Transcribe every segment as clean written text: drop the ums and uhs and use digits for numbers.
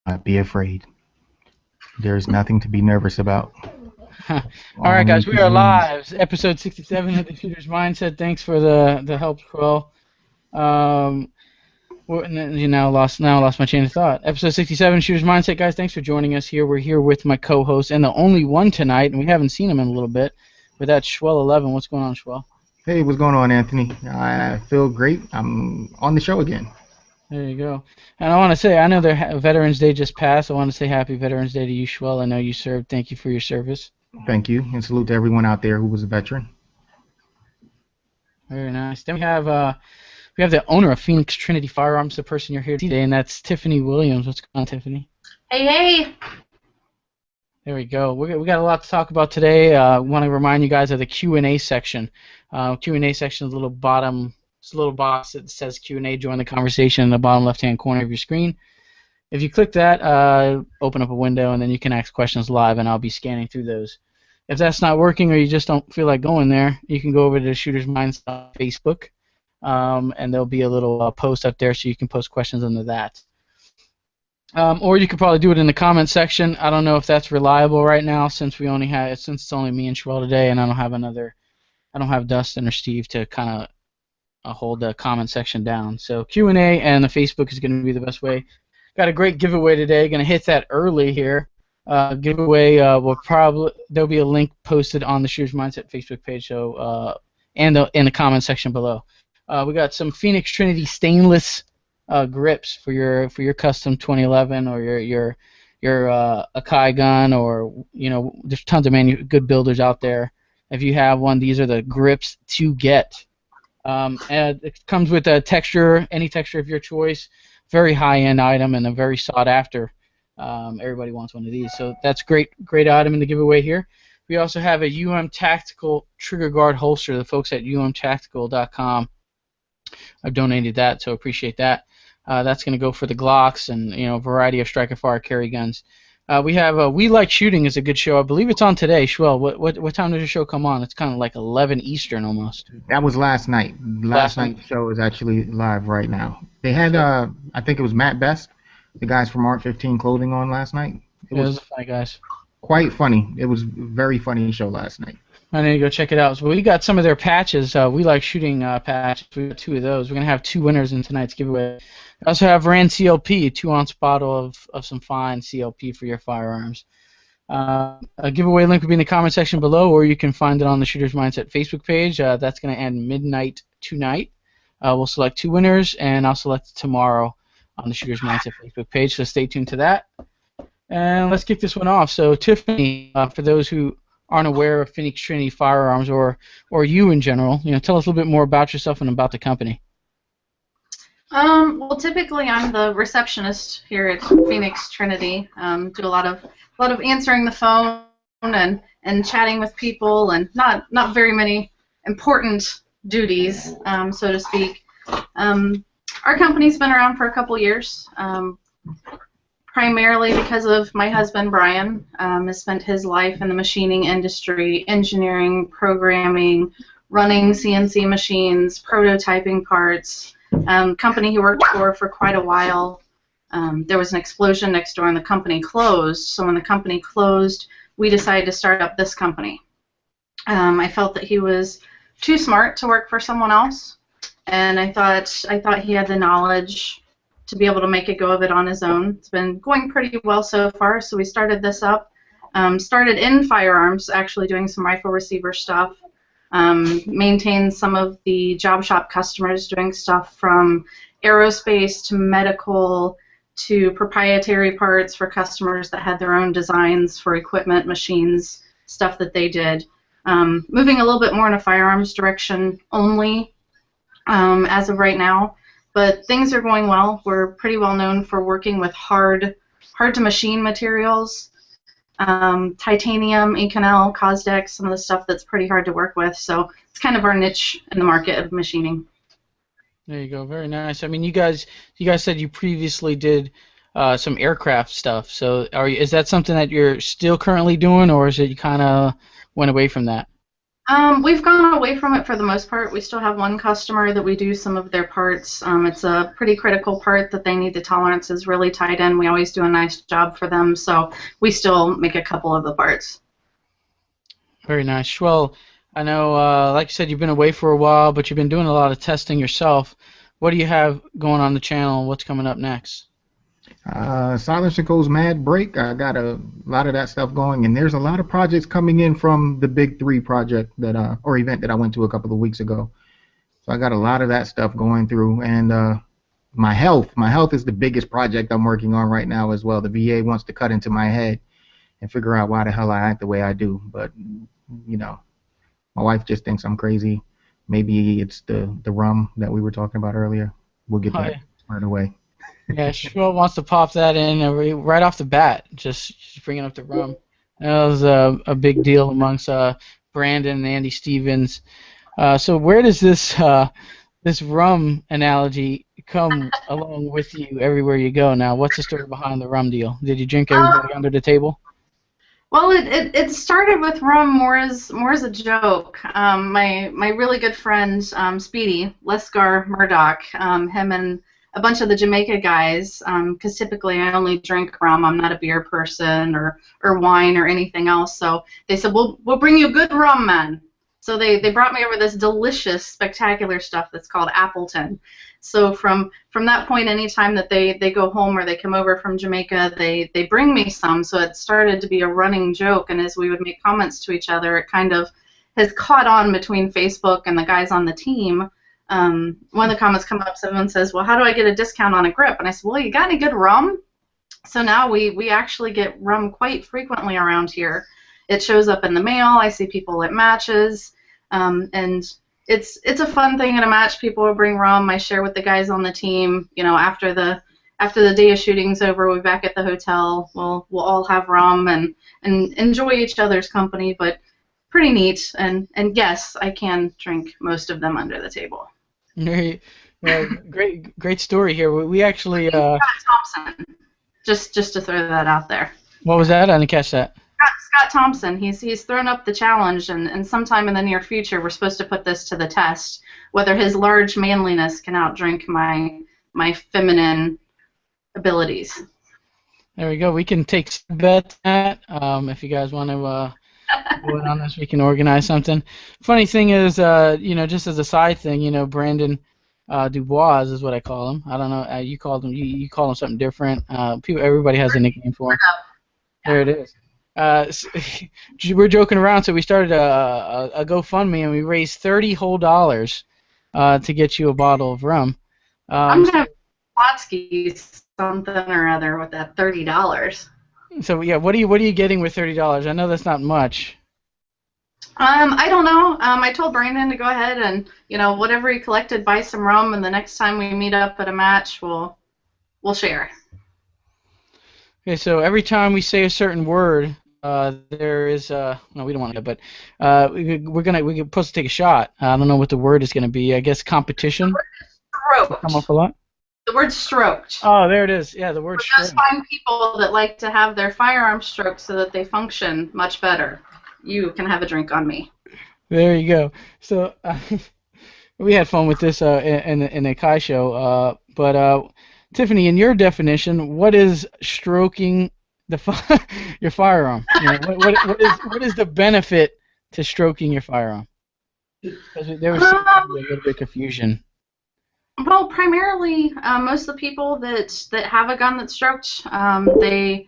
not be afraid. There's nothing to be nervous about. All All right, you guys, need we to are do is live. Episode 67 of the Shooter's Mindset. Thanks for the help, Quill. Um, you now lost my chain of thought. Episode 67, Shooter's Mindset, guys. Thanks for joining us here. We're here with my co-host and the only one tonight, and we haven't seen him in a little bit. But that's Schwell11. What's going on, Schwell? Hey, what's going on, Anthony? I feel great. I'm on the show again. There you go. And I want to say, I know Veterans Day just passed. I want to say Happy Veterans Day to you, Schwell. I know you served. Thank you for your service. Thank you, and salute to everyone out there who was a veteran. Very nice. Then we have the owner of Phoenix Trinity Firearms, the person you're here today, and that's Tiffany Williams. What's going on, Tiffany? Hey, hey! There we go. We got a lot to talk about today. I want to remind you guys of the Q&A section. Q&A section is a little bottom. It's a little box that says Q&A. Join the conversation in the bottom left-hand corner of your screen. If you click that, open up a window, and then you can ask questions live, and I'll be scanning through those. If that's not working or you just don't feel like going there, you can go over to Shooter's Minds on Facebook, and there'll be a little post up there so you can post questions under that. Or you could probably do it in the comment section. I don't know if that's reliable right now since it's only me and Sherelle today, and I don't have Dustin or Steve to kind of hold the comment section down. So Q&A and the Facebook is going to be the best way. Got a great giveaway today. Going to hit that early here. Giveaway there'll be a link posted on the Shooters Mindset Facebook page, so and in the comment section below. We got some Phoenix Trinity stainless grips for your custom 2011 or your Akai gun, or there's tons of good builders out there. If you have one, these are the grips to get. And it comes with a texture, any texture of your choice. Very high-end item and a very sought after. Everybody wants one of these, so that's great item in the giveaway here. We also have a Tactical trigger guard holster. The folks at umtactical.com have donated that, so appreciate that. That's going to go for the Glocks and a variety of striker fire carry guns. We have We Like Shooting is a good show. I believe it's on today. Shwell, what time does the show come on? It's kind of like 11 Eastern almost. That was last night. Last night's show is actually live right now. They had, I think it was Matt Best, the guys from Art 15 Clothing on last night. It was funny, guys. Quite funny. It was a very funny show last night. I need to go check it out. So we got some of their patches. We Like Shooting patches. We got 2 of those. We're going to have 2 winners in tonight's giveaway. We also have Rand CLP, a 2-ounce bottle of some fine CLP for your firearms. A giveaway link will be in the comment section below, or you can find it on the Shooter's Mindset Facebook page. That's going to end midnight tonight. We'll select 2 winners, and I'll select tomorrow on the Shooter's Mindset Facebook page, so stay tuned to that. And let's kick this one off. So, Tiffany, for those who aren't aware of Phoenix Trinity Firearms or you in general, tell us a little bit more about yourself and about the company. Well, typically I'm the receptionist here at Phoenix Trinity. Do a lot of answering the phone and chatting with people, and not very many important duties, so to speak. Our company's been around for a couple years, primarily because of my husband Brian. Has spent his life in the machining industry, engineering, programming, running CNC machines, prototyping parts. Company he worked for quite a while. There was an explosion next door and the company closed. So when the company closed, we decided to start up this company. I felt that he was too smart to work for someone else, and I thought he had the knowledge to be able to make a go of it on his own. It's been going pretty well so far, so we started this up. Started in firearms, actually doing some rifle receiver stuff. Maintained some of the job shop customers, doing stuff from aerospace to medical to proprietary parts for customers that had their own designs for equipment, machines, stuff that they did. Moving a little bit more in a firearms direction only as of right now, but things are going well. We're pretty well known for working with hard to machine materials. Titanium, Inconel, Cosdex, some of the stuff that's pretty hard to work with. So it's kind of our niche in the market of machining. There you go. Very nice. I mean, you guys said you previously did some aircraft stuff. So is that something that you're still currently doing, or is it you kind of went away from that? We've gone away from it for the most part. We still have one customer that we do some of their parts. It's a pretty critical part that they need the tolerances really tight in. We always do a nice job for them, so we still make a couple of the parts. Very nice. Well, I know, like you said, you've been away for a while, but you've been doing a lot of testing yourself. What do you have going on the channel? What's coming up next? Silence and Co's Mad Break. I got a lot of that stuff going, and there's a lot of projects coming in from the Big Three project that or event that I went to a couple of weeks ago. So I got a lot of that stuff going through, and my health is the biggest project I'm working on right now as well. The VA wants to cut into my head and figure out why the hell I act the way I do, but you know, my wife just thinks I'm crazy. Maybe it's the rum that we were talking about earlier. We'll get that right away. Yeah, Shmuel wants to pop that in right off the bat, just bringing up the rum. That was a big deal amongst Brandon and Andy Stevens. So where does this rum analogy come along with you everywhere you go now? What's the story behind the rum deal? Did you drink everybody under the table? Well, it started with rum more as a joke. My really good friend Speedy Lesgar Murdoch, him and a bunch of the Jamaica guys, because typically I only drink rum. I'm not a beer person or wine or anything else. So they said, we'll bring you good rum, man. So they brought me over this delicious, spectacular stuff that's called Appleton. So from that point, anytime that they go home or they come over from Jamaica, they bring me some. So it started to be a running joke, and as we would make comments to each other, it kind of has caught on between Facebook and the guys on the team. One of the comments come up, someone says, well, how do I get a discount on a grip? And I said, well, you got any good rum? So now we actually get rum quite frequently around here. It shows up in the mail. I see people at matches. And it's a fun thing at a match. People will bring rum. I share with the guys on the team. You know, after the day of shooting's over, we're back at the hotel. We'll all have rum and enjoy each other's company. But pretty neat. And yes, I can drink most of them under the table. Great story here. We actually Scott Thompson. Just to throw that out there. What was that? I didn't catch that. Scott Thompson, he's thrown up the challenge, and sometime in the near future we're supposed to put this to the test, whether his large manliness can outdrink my feminine abilities. There we go. We can take bets at if you guys want to go in on this, we can organize something. Funny thing is, just as a side thing, Brandon Dubois is what I call him. I don't know. You call him something different. Everybody has a nickname for him. There it is. We're joking around, so we started a GoFundMe, and we raised $30 whole to get you a bottle of rum. I'm gonna have Plotsky something or other with that $30. So yeah, what are you getting with $30? I know that's not much. I don't know. I told Brandon to go ahead and whatever he collected, buy some rum, and the next time we meet up at a match, we'll share. Okay, so every time we say a certain word, there is no, we don't want to, but we're supposed to take a shot. I don't know what the word is going to be. I guess competition. Stroked. Come up a lot. The word stroked. Oh, there it is. Yeah, the word stroked. Just find people that like to have their firearms stroked so that they function much better. You can have a drink on me. There you go. So we had fun with this in the Kai show, but Tiffany, in your definition, what is stroking your firearm? What is the benefit to stroking your firearm? Because there was a little bit of confusion. Well, primarily, most of the people that have a gun that's stroked, they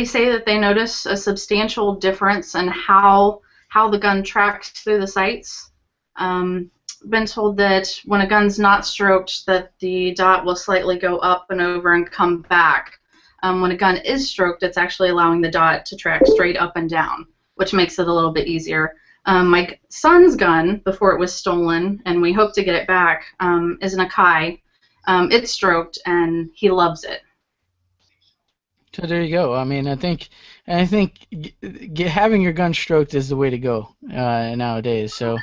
say that they notice a substantial difference in how the gun tracks through the sights. Been told that when a gun's not stroked, that the dot will slightly go up and over and come back. When a gun is stroked, it's actually allowing the dot to track straight up and down, which makes it a little bit easier. My son's gun, before it was stolen, and we hope to get it back, is an Akai. It's stroked, and he loves it. So there you go. I mean, I think having your gun stroked is the way to go nowadays. So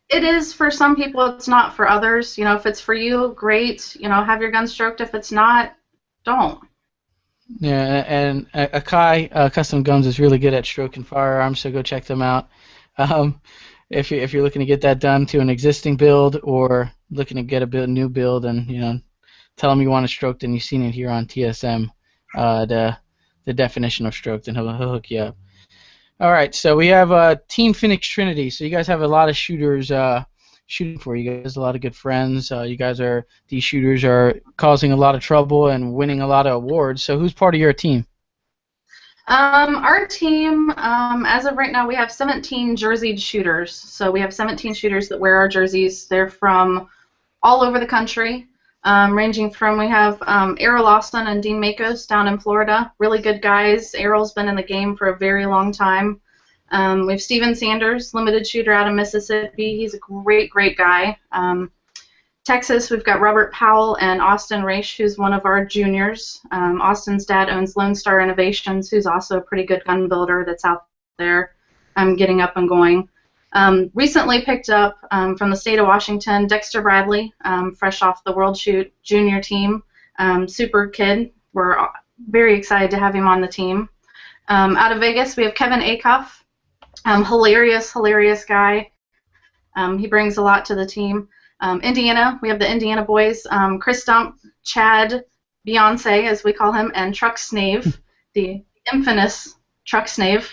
it is for some people. It's not for others. If it's for you, great. Have your gun stroked. If it's not, don't. Yeah, and Akai Custom Guns is really good at stroking firearms, so go check them out. Um, if you're looking to get that done to an existing build or looking to get a new build, and tell him you want a stroked, and you've seen it here on TSM, the definition of stroked, and he'll hook you up. All right, so we have Team Phoenix Trinity. So you guys have a lot of shooters shooting for you guys, a lot of good friends. These shooters are causing a lot of trouble and winning a lot of awards. So who's part of your team? Our team, as of right now, we have 17 jerseyed shooters. So we have 17 shooters that wear our jerseys. They're from all over the country, ranging from, we have Errol Lawson and Dean Makos down in Florida. Really good guys. Errol's been in the game for a very long time. We have Steven Sanders, limited shooter out of Mississippi. He's a great, great guy. Texas, we've got Robert Powell and Austin Raish, who's one of our juniors. Austin's dad owns Lone Star Innovations, who's also a pretty good gun builder that's out there getting up and going. Recently picked up from the state of Washington, Dexter Bradley, fresh off the World Shoot junior team. Super kid. We're very excited to have him on the team. Out of Vegas, we have Kevin Acuff. Hilarious guy. He brings a lot to the team. Indiana, we have the Indiana boys, Chris Dump, Chad, Beyonce, as we call him, and Truck Snave, the infamous Truck Snave.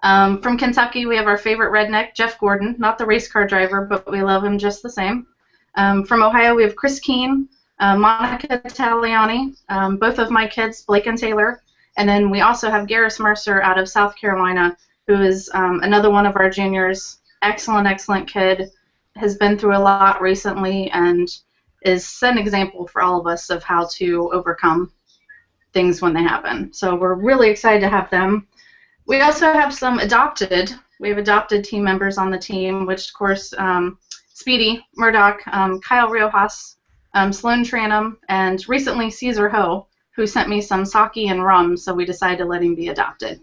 From Kentucky, we have our favorite redneck, Jeff Gordon, not the race car driver, but we love him just the same. From Ohio, we have Chris Keene, Monica Taliani, both of my kids, Blake and Taylor. And then we also have Garris Mercer out of South Carolina, who is another one of our juniors. Excellent kid. Has been through a lot recently and is an example for all of us of how to overcome things when they happen. So we're really excited to have them. We also have some adopted. We have adopted team members on the team, which of course Speedy Murdoch, Kyle Riojas, Sloan Tranum, and recently Caesar Ho, who sent me some sake and rum, so we decided to let him be adopted.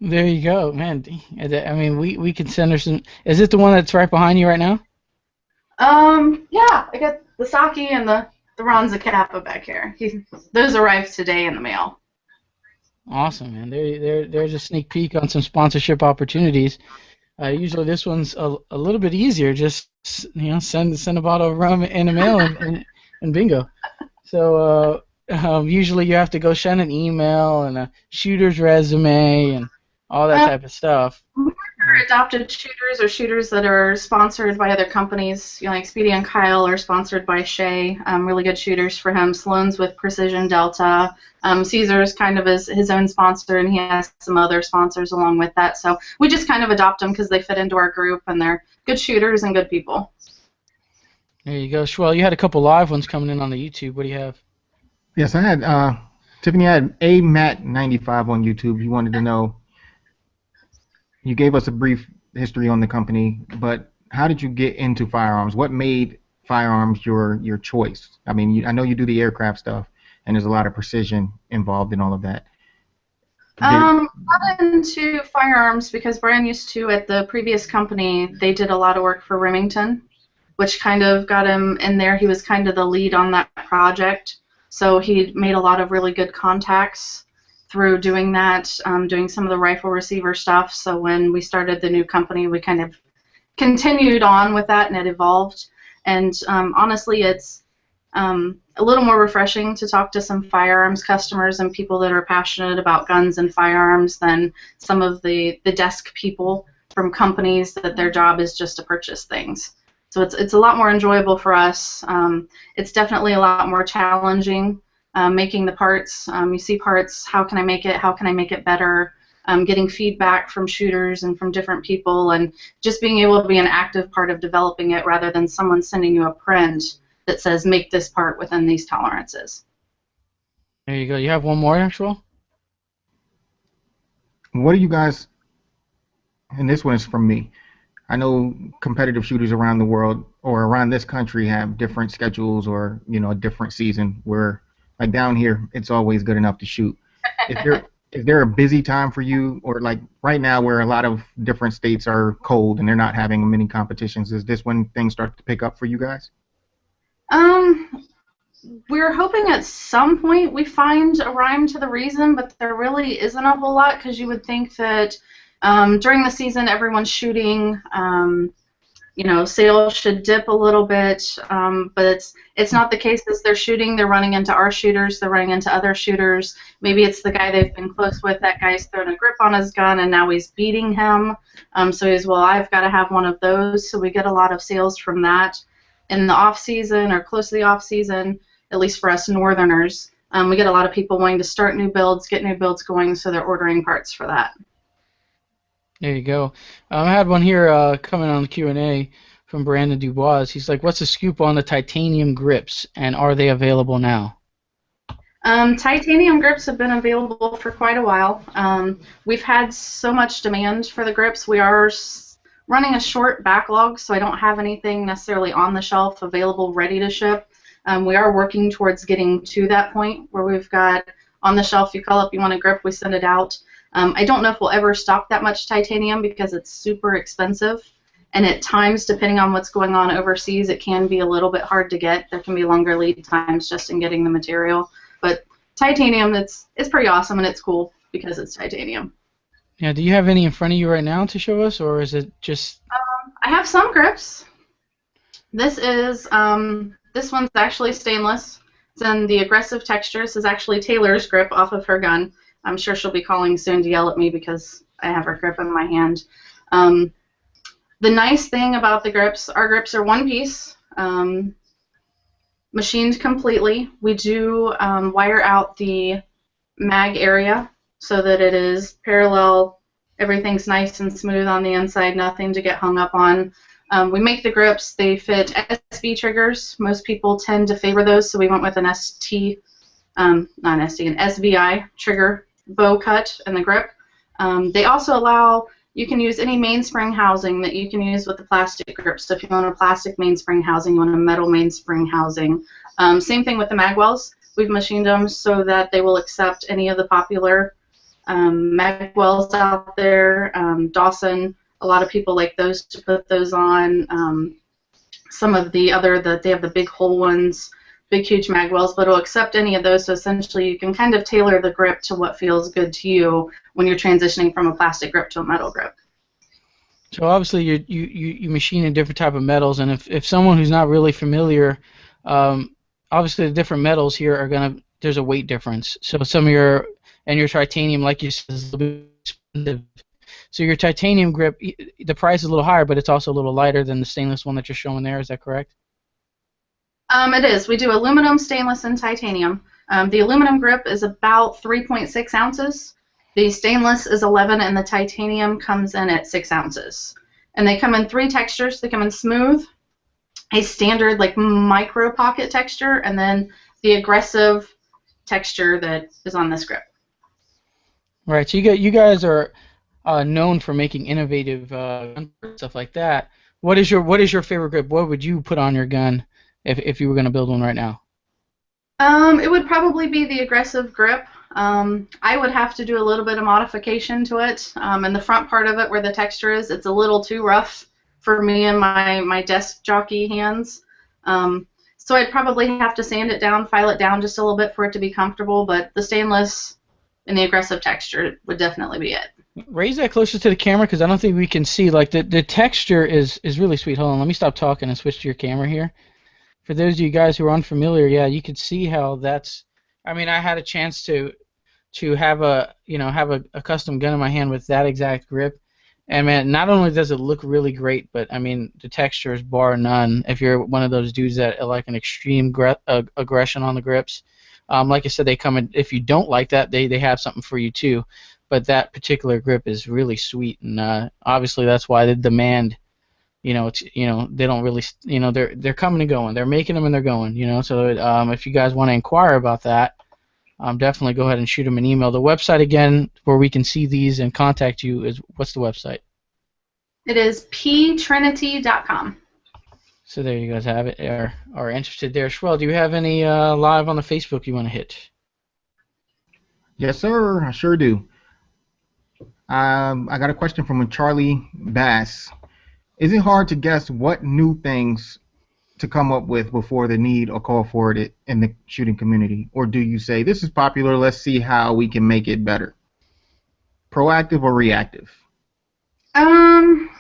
There you go, man. I mean, we can send her some. Is it the one that's right behind you right now? Yeah, I got the sake and the Ronza Kappa back here. Those arrived today in the mail. Awesome, man. There's a sneak peek on some sponsorship opportunities. Usually this one's a little bit easier. Just send a bottle of rum in the mail and bingo. So usually you have to go send an email and a shooter's resume and all that type of stuff. For adopted shooters or shooters that are sponsored by other companies, like Speedy and Kyle are sponsored by Shea, really good shooters for him. Sloan's with Precision Delta. Caesar's kind of his own sponsor, and he has some other sponsors along with that. So we just kind of adopt them because they fit into our group, and they're good shooters and good people. There you go. Well, you had a couple live ones coming in on the YouTube. What do you have? Yes, I had Tiffany. I had a Matt95 on YouTube. You wanted to know. You gave us a brief history on the company, but how did you get into firearms? What made firearms your choice? I mean, I know you do the aircraft stuff, and there's a lot of precision involved in all of that. Got into firearms because Brian used to, at the previous company, they did a lot of work for Remington, which kind of got him in there. He was kind of the lead on that project, so he made a lot of really good contacts through doing that, doing some of the rifle receiver stuff. So when we started the new company, we kind of continued on with that, and it evolved. And honestly, it's a little more refreshing to talk to some firearms customers and people that are passionate about guns and firearms than some of the desk people from companies that their job is just to purchase things. So it's a lot more enjoyable for us. It's definitely a lot more challenging. Making the parts, you see parts, how can I make it better, getting feedback from shooters and from different people, and just being able to be an active part of developing it rather than someone sending you a print that says make this part within these tolerances. There you go. You have one more, actual? What do you guys, and this one is from me, I know competitive shooters around the world or around this country have different schedules or a different season where, like down here, it's always good enough to shoot. Is there a busy time for you, or like right now where a lot of different states are cold and they're not having many competitions? Is this when things start to pick up for you guys? We're hoping at some point we find a rhyme to the reason, but there really isn't a whole lot, because you would think that During the season, everyone's shooting. Sales should dip a little bit, but it's not the case as they're shooting. They're running into our shooters. They're running into other shooters. Maybe it's the guy they've been close with. That guy's thrown a grip on his gun, and now he's beating him. So he's, well, I've got to have one of those. So we get a lot of sales from that. In the off season or close to the off season, at least for us Northerners, we get a lot of people wanting to start new builds, get new builds going, so they're ordering parts for that. There you go. I had one here coming on the Q&A from Brandon Dubois. He's like, what's the scoop on the titanium grips, and are they available now? Titanium grips have been available for quite a while. We've had so much demand for the grips. We are running a short backlog, so I don't have anything necessarily on the shelf available ready to ship. We are working towards getting to that point where we've got on the shelf, you call up, you want a grip, we send it out. I don't know if we'll ever stock that much titanium because it's super expensive, and at times, depending on what's going on overseas, it can be a little bit hard to get. There can be longer lead times just in getting the material. But titanium, it's pretty awesome, and it's cool because it's titanium. Yeah, do you have any in front of you right now to show us, or is it just... I have some grips. This one's actually stainless. It's in the aggressive texture. This is actually Taylor's grip off of her gun. I'm sure she'll be calling soon to yell at me because I have her grip in my hand. The nice thing about the grips, our grips are one piece, machined completely. We do wire out the mag area so that it is parallel. Everything's nice and smooth on the inside, nothing to get hung up on. We make the grips. They fit SV triggers. Most people tend to favor those, so we went with an an SVI trigger bow cut in the grip. They also allow, you can use any mainspring housing that you can use with the plastic grips. So if you want a plastic mainspring housing, you want a metal mainspring housing. Same thing with the magwells. We've machined them so that they will accept any of the popular magwells out there. Dawson, a lot of people like those to put those on. Some of the other, they have the big hole ones, big huge magwells, but it'll accept any of those, so essentially you can kind of tailor the grip to what feels good to you when you're transitioning from a plastic grip to a metal grip. So obviously you machine in different type of metals, and if someone who's not really familiar, obviously the different metals here are there's a weight difference. So some of your titanium, like you said, is a little bit expensive. So your titanium grip, the price is a little higher, but it's also a little lighter than the stainless one that you're showing there. Is that correct? It is. We do aluminum, stainless, and titanium. The aluminum grip is about 3.6 ounces. The stainless is 11, and the titanium comes in at 6 ounces. And they come in 3 textures. They come in smooth, a standard like micro pocket texture, and then the aggressive texture that is on this grip. Right. So you guys are known for making innovative stuff like that. What is your favorite grip? What would you put on your gun if you were going to build one right now? It would probably be the aggressive grip. I would have to do a little bit of modification to it. And the front part of it where the texture is, it's a little too rough for me and my desk jockey hands. So I'd probably have to sand it down, file it down just a little bit for it to be comfortable, but the stainless and the aggressive texture would definitely be it. Raise that closer to the camera because I don't think we can see. Like the texture is really sweet. Hold on, let me stop talking and switch to your camera here. For those of you guys who are unfamiliar, yeah, you can see how that's. I mean, I had a chance to have a custom gun in my hand with that exact grip, and man, not only does it look really great, but I mean the texture is bar none. If you're one of those dudes that like an extreme aggression on the grips, like I said, they come in. If you don't like that, they have something for you too. But that particular grip is really sweet, and obviously that's why the demand. They don't really, they're coming and going. They're making them and they're going. So if you guys want to inquire about that, definitely go ahead and shoot them an email. The website again, where we can see these and contact you, is what's the website? It is ptrinity.com. So there you guys have it. Are interested there. Schwell, do you have any live on the Facebook you want to hit? Yes, sir. I sure do. I got a question from Charlie Bass. Is it hard to guess what new things to come up with before the need or call for it in the shooting community? Or do you say, this is popular, let's see how we can make it better? Proactive or reactive? Um,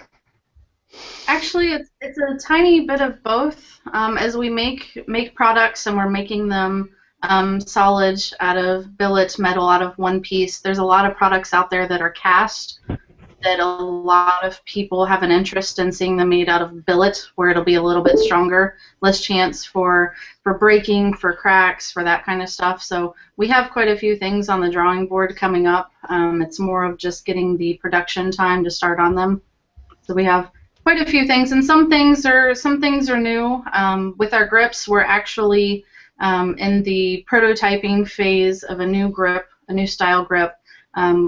Actually, it's a tiny bit of both. As we make products and we're making them solid out of billet metal, out of one piece. There's a lot of products out there that are cast that a lot of people have an interest in seeing them made out of billet, where it'll be a little bit stronger, less chance for breaking, for cracks, for that kind of stuff. So we have quite a few things on the drawing board coming up. It's more of just getting the production time to start on them. So we have quite a few things, and some things are new. With our grips, we're actually in the prototyping phase of a new grip, a new style grip.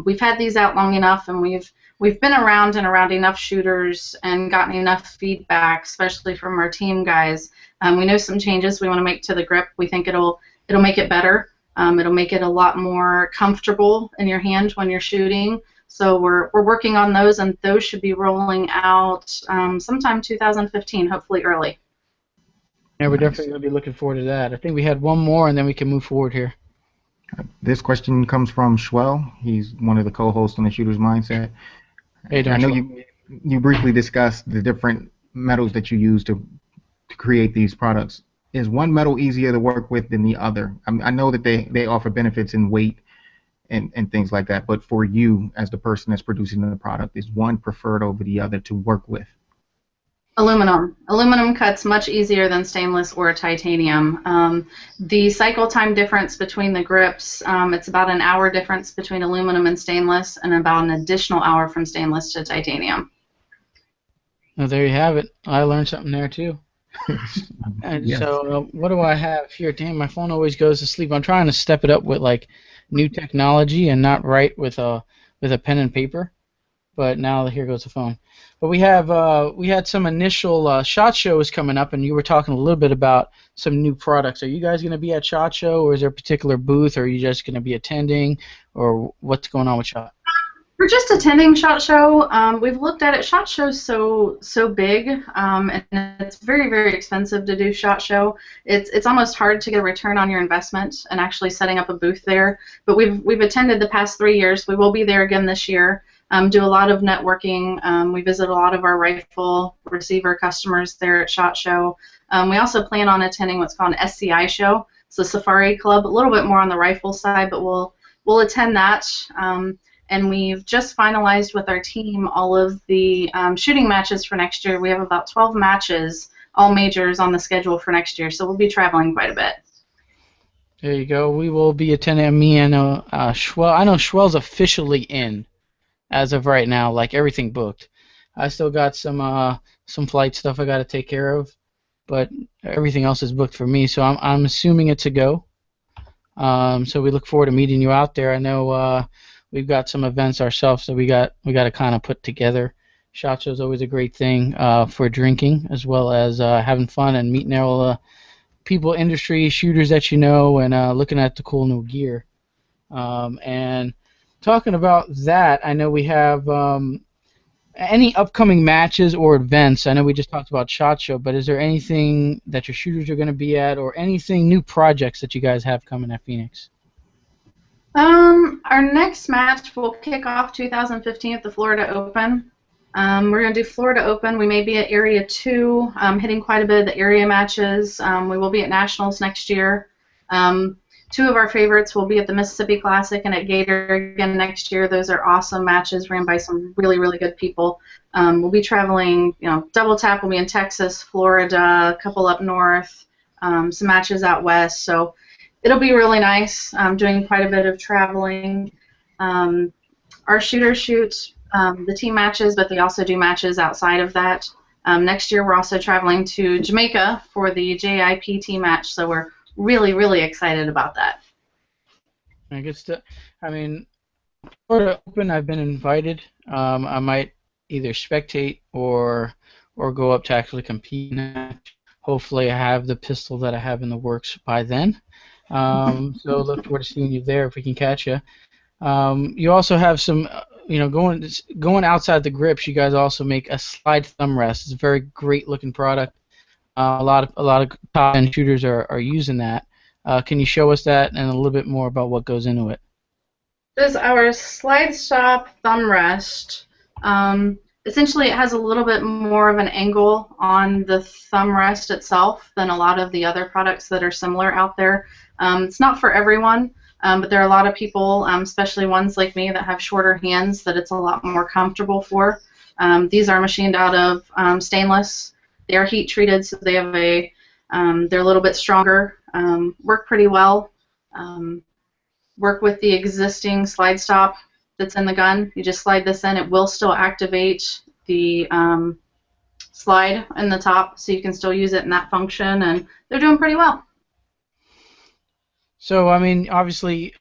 We've had these out long enough, and we've been around and around enough shooters and gotten enough feedback, especially from our team guys. We know some changes we want to make to the grip. We think it'll make it better. It'll make it a lot more comfortable in your hand when you're shooting. So we're working on those, and those should be rolling out sometime 2015, hopefully early. Yeah, we're Nice. definitely going to be looking forward to that. I think we had one more, and then we can move forward here. This question comes from Schwell. He's one of the co-hosts on the Shooter's Mindset. Hey, I know Schwell. you briefly discussed the different metals that you use to create these products. Is one metal easier to work with than the other? I know that they offer benefits in weight and things like that, but for you as the person that's producing the product, is one preferred over the other to work with? Aluminum. Aluminum cuts much easier than stainless or titanium. The cycle time difference between the grips, it's about an hour difference between aluminum and stainless, and about an additional hour from stainless to titanium. Well, there you have it. I learned something there too. And Yes. so, what do I have here? Damn, my phone always goes to sleep. I'm trying to step it up with like new technology and not write with a pen and paper. But now here goes the phone. But we had some initial SHOT Shows coming up, and you were talking a little bit about some new products. Are you guys going to be at SHOT Show, or is there a particular booth, or are you just going to be attending, or what's going on with SHOT? We're just attending SHOT Show. We've looked at it. SHOT Show's so big, and it's very expensive to do SHOT Show. It's almost hard to get a return on your investment and actually setting up a booth there. But we've attended the past 3 years. We will be there again this year. Do a lot of networking. We visit a lot of our rifle receiver customers there at SHOT Show. We also plan on attending what's called an SCI show. It's a Safari Club, a little bit more on the rifle side, but we'll attend that. And we've just finalized with our team all of the shooting matches for next year. We have about 12 matches, all majors, on the schedule for next year, so we'll be traveling quite a bit. There you go. We will be attending. Me and Schwell. I know Schwell's officially in as of right now, like everything booked. I still got some flight stuff I got to take care of, but everything else is booked for me. So I'm assuming it's a go. So we look forward to meeting you out there. I know we've got some events ourselves, so we got to kind of put together. SHOT Show is always a great thing for drinking, as well as having fun and meeting all the people, industry, shooters that you know, and looking at the cool new gear. And talking about that, I know we have any upcoming matches or events. I know we just talked about SHOT Show, but is there anything that your shooters are going to be at, or anything new projects that you guys have coming at Phoenix? Our next match will kick off 2015 at the Florida Open. We're going to do Florida Open. We may be at Area 2, hitting quite a bit of the area matches. We will be at Nationals next year. Two of our favorites will be at the Mississippi Classic and at Gator again next year. Those are awesome matches ran by some really good people. We'll be traveling, Double Tap will be in Texas, Florida, a couple up north, some matches out west. So it'll be really nice. Doing quite a bit of traveling. Our shooters shoot the team matches, but they also do matches outside of that. Next year we're also traveling to Jamaica for the JIP team match, so we're really excited about that. I guess Florida Open, I've been invited. I might either spectate or go up to actually compete in that. Hopefully I have the pistol that I have in the works by then. So look forward to seeing you there if we can catch you. You also have some, going outside the grips. You guys also make a slide thumb rest. It's a very great looking product. A lot of top end shooters are using that. Can you show us that and a little bit more about what goes into it? This is our slide stop thumb rest. essentially it has a little bit more of an angle on the thumb rest itself than a lot of the other products that are similar out there. It's not for everyone, but there are a lot of people, especially ones like me that have shorter hands, that it's a lot more comfortable for. These are machined out of stainless. They are heat treated, so they have they're a little bit stronger. Work pretty well. Work with the existing slide stop that's in the gun. You just slide this in. It will still activate the slide in the top, so you can still use it in that function, and they're doing pretty well. So, I mean, obviously,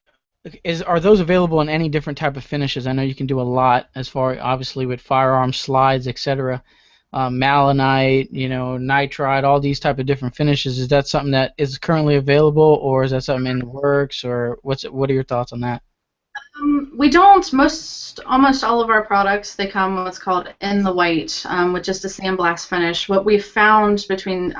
are those available in any different type of finishes? I know you can do a lot as far, obviously, with firearm slides, etc. Malonite, nitride, all these type of different finishes. Is that something that is currently available, or is that something in the works, or what are your thoughts on that? We don't. Almost all of our products, they come what's called in the white, with just a sandblast finish. What we've found between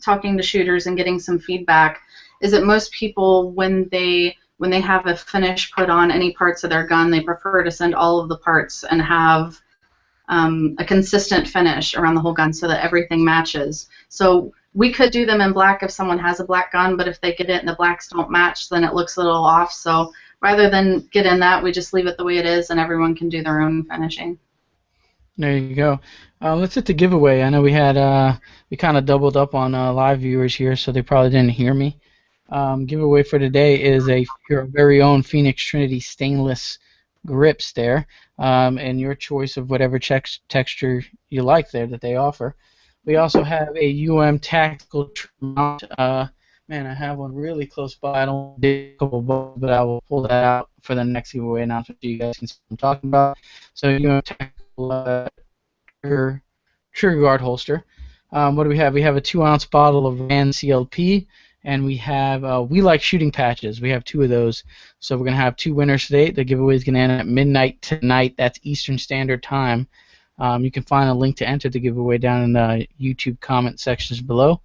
talking to shooters and getting some feedback is that most people, when they have a finish put on any parts of their gun, they prefer to send all of the parts and have a consistent finish around the whole gun so that everything matches. So we could do them in black if someone has a black gun, but if they get it and the blacks don't match, then it looks a little off. So rather than get in that, we just leave it the way it is, and everyone can do their own finishing. There you go. Let's hit the giveaway. I know we kind of doubled up on live viewers here, so they probably didn't hear me. Giveaway for today is your very own Phoenix Trinity stainless grips there, and your choice of whatever texture you like there that they offer. We also have a tactical mount. Man, I have one really close by. I don't do a couple bucks, but I will pull that out for the next giveaway announcement so you guys can see what I'm talking about. So tactical trigger guard holster. What do we have? We have a 2-ounce bottle of Rand CLP, and we have we like shooting patches. We have 2 of those. So we're going to have 2 winners today. The giveaway is going to end at midnight tonight. That's Eastern Standard Time. You can find a link to enter the giveaway down in the YouTube comment sections below,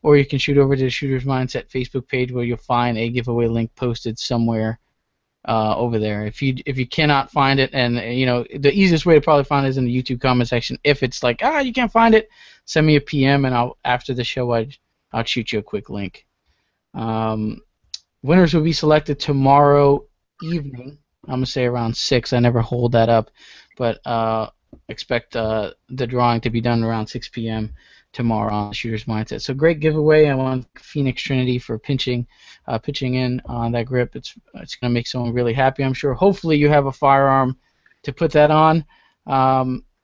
or you can shoot over to the Shooter's Mindset Facebook page where you'll find a giveaway link posted somewhere over there. If you cannot find it, and the easiest way to probably find it is in the YouTube comment section. If it's like you can't find it, send me a PM, and after the show I'll shoot you a quick link. Winners will be selected tomorrow evening. I'm gonna say around 6. I never hold that up, but expect the drawing to be done around 6 p.m. tomorrow on Shooter's Mindset. So great giveaway. I want Phoenix Trinity for pitching in on that grip. It's gonna make someone really happy, I'm sure. Hopefully you have a firearm to put that on.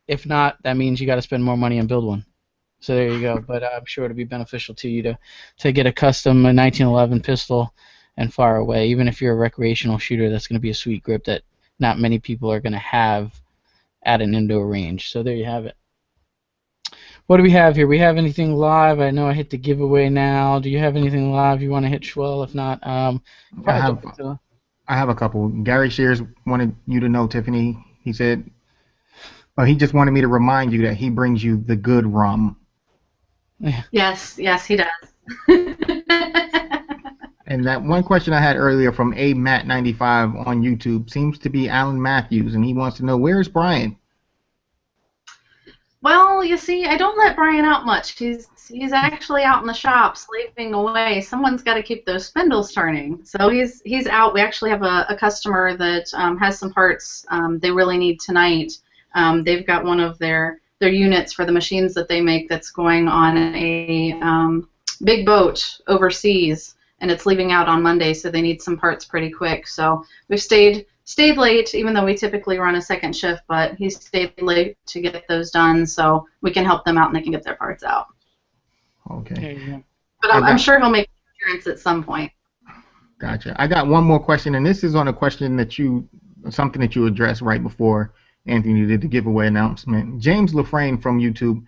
If not, that means you got to spend more money and build one. So there you go. But I'm sure it'll be beneficial to you to get a custom 1911 pistol and fire away. Even if you're a recreational shooter, that's going to be a sweet grip that not many people are going to have at an indoor range. So there you have it. What do we have here? We have anything live? I know I hit the giveaway now. Do you have anything live you want to hit, Schwell? If not, I have a couple. Gary Shears wanted you to know, Tiffany. He said, he just wanted me to remind you that he brings you the good rum. Yes, he does. And that one question I had earlier from AMatt95 on YouTube seems to be Alan Matthews, and he wants to know, where's Brian? Well, you see, I don't let Brian out much. He's actually out in the shop slaving away. Someone's got to keep those spindles turning. So he's out. We actually have a customer that has some parts they really need tonight. They've got one of their units for the machines that they make that's going on a big boat overseas, and it's leaving out on Monday, so they need some parts pretty quick. So we've stayed late, even though we typically run a second shift, but he stayed late to get those done, so we can help them out and they can get their parts out. Okay. But I'm sure he'll make an appearance at some point. Gotcha. I got one more question, and this is on a question something that you addressed right before Anthony did the giveaway announcement. James Lafrane from YouTube,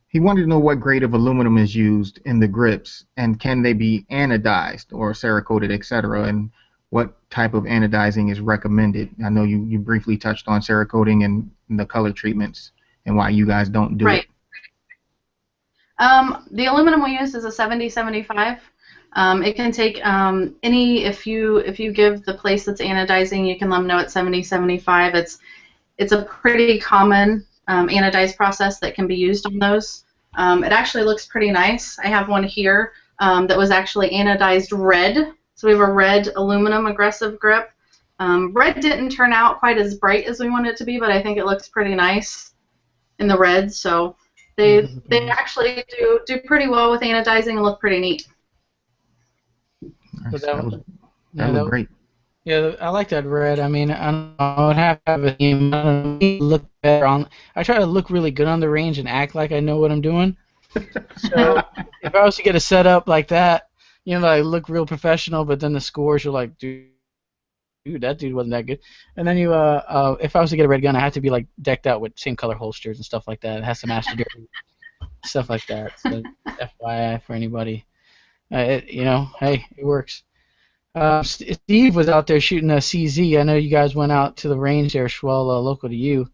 he wanted to know what grade of aluminum is used in the grips, and can they be anodized or Cerakoted, etc., and what type of anodizing is recommended. I know you briefly touched on Cerakoting and the color treatments and why you guys don't do it. The aluminum we use is a 7075. It can take if you give the place that's anodizing, you can let them know it's 7075. It's a pretty common anodized process that can be used on those. It actually looks pretty nice. I have one here that was actually anodized red. So we have a red aluminum aggressive grip. Red didn't turn out quite as bright as we wanted it to be, but I think it looks pretty nice in the red. So they actually do pretty well with anodizing and look pretty neat. Nice. So that looked great. Yeah, I like that red. I mean, I don't know, I would have to have a theme. I don't know, look better on. I try to look really good on the range and act like I know what I'm doing. So if I was to get a setup like that, you know, I look real professional, but then the scores are like, dude, that dude wasn't that good. And then if I was to get a red gun, I have to be like decked out with same color holsters and stuff like that. It has to match the jersey, stuff like that. So FYI for anybody, you know, hey, it works. Steve was out there shooting a CZ. I know you guys went out to the range there, Schwell, local to you.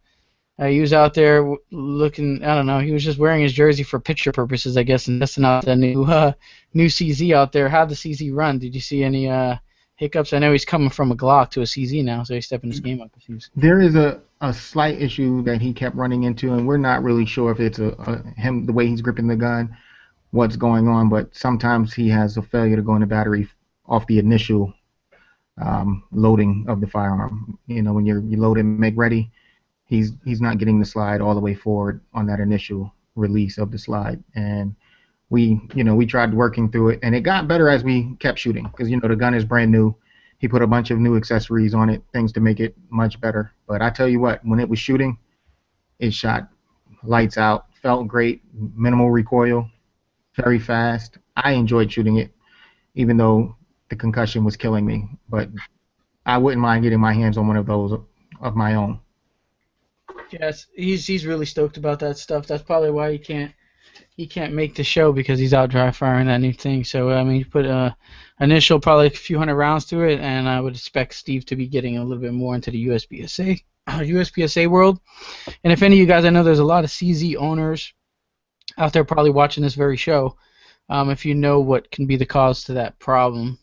He was out there looking, I don't know, he was just wearing his jersey for picture purposes, I guess, and testing out the new CZ out there. How'd the CZ run? Did you see any hiccups? I know he's coming from a Glock to a CZ now, so he's stepping his game up. There is a slight issue that he kept running into, and we're not really sure if it's him, the way he's gripping the gun, what's going on, but sometimes he has a failure to go in the battery off the initial loading of the firearm. You know, when you load and make ready, he's not getting the slide all the way forward on that initial release of the slide. And we tried working through it, and it got better as we kept shooting, because the gun is brand new. He put a bunch of new accessories on it, things to make it much better. But I tell you what, when it was shooting, it shot lights out, felt great, minimal recoil, very fast. I enjoyed shooting it, even though the concussion was killing me, but I wouldn't mind getting my hands on one of those of my own. Yes, he's really stoked about that stuff. That's probably why he can't make the show, because he's out dry firing that new thing. So I mean, you put initial probably a few hundred rounds to it, and I would expect Steve to be getting a little bit more into the USPSA world. And if any of you guys, I know there's a lot of CZ owners out there probably watching this very show. If you know what can be the cause to that problem,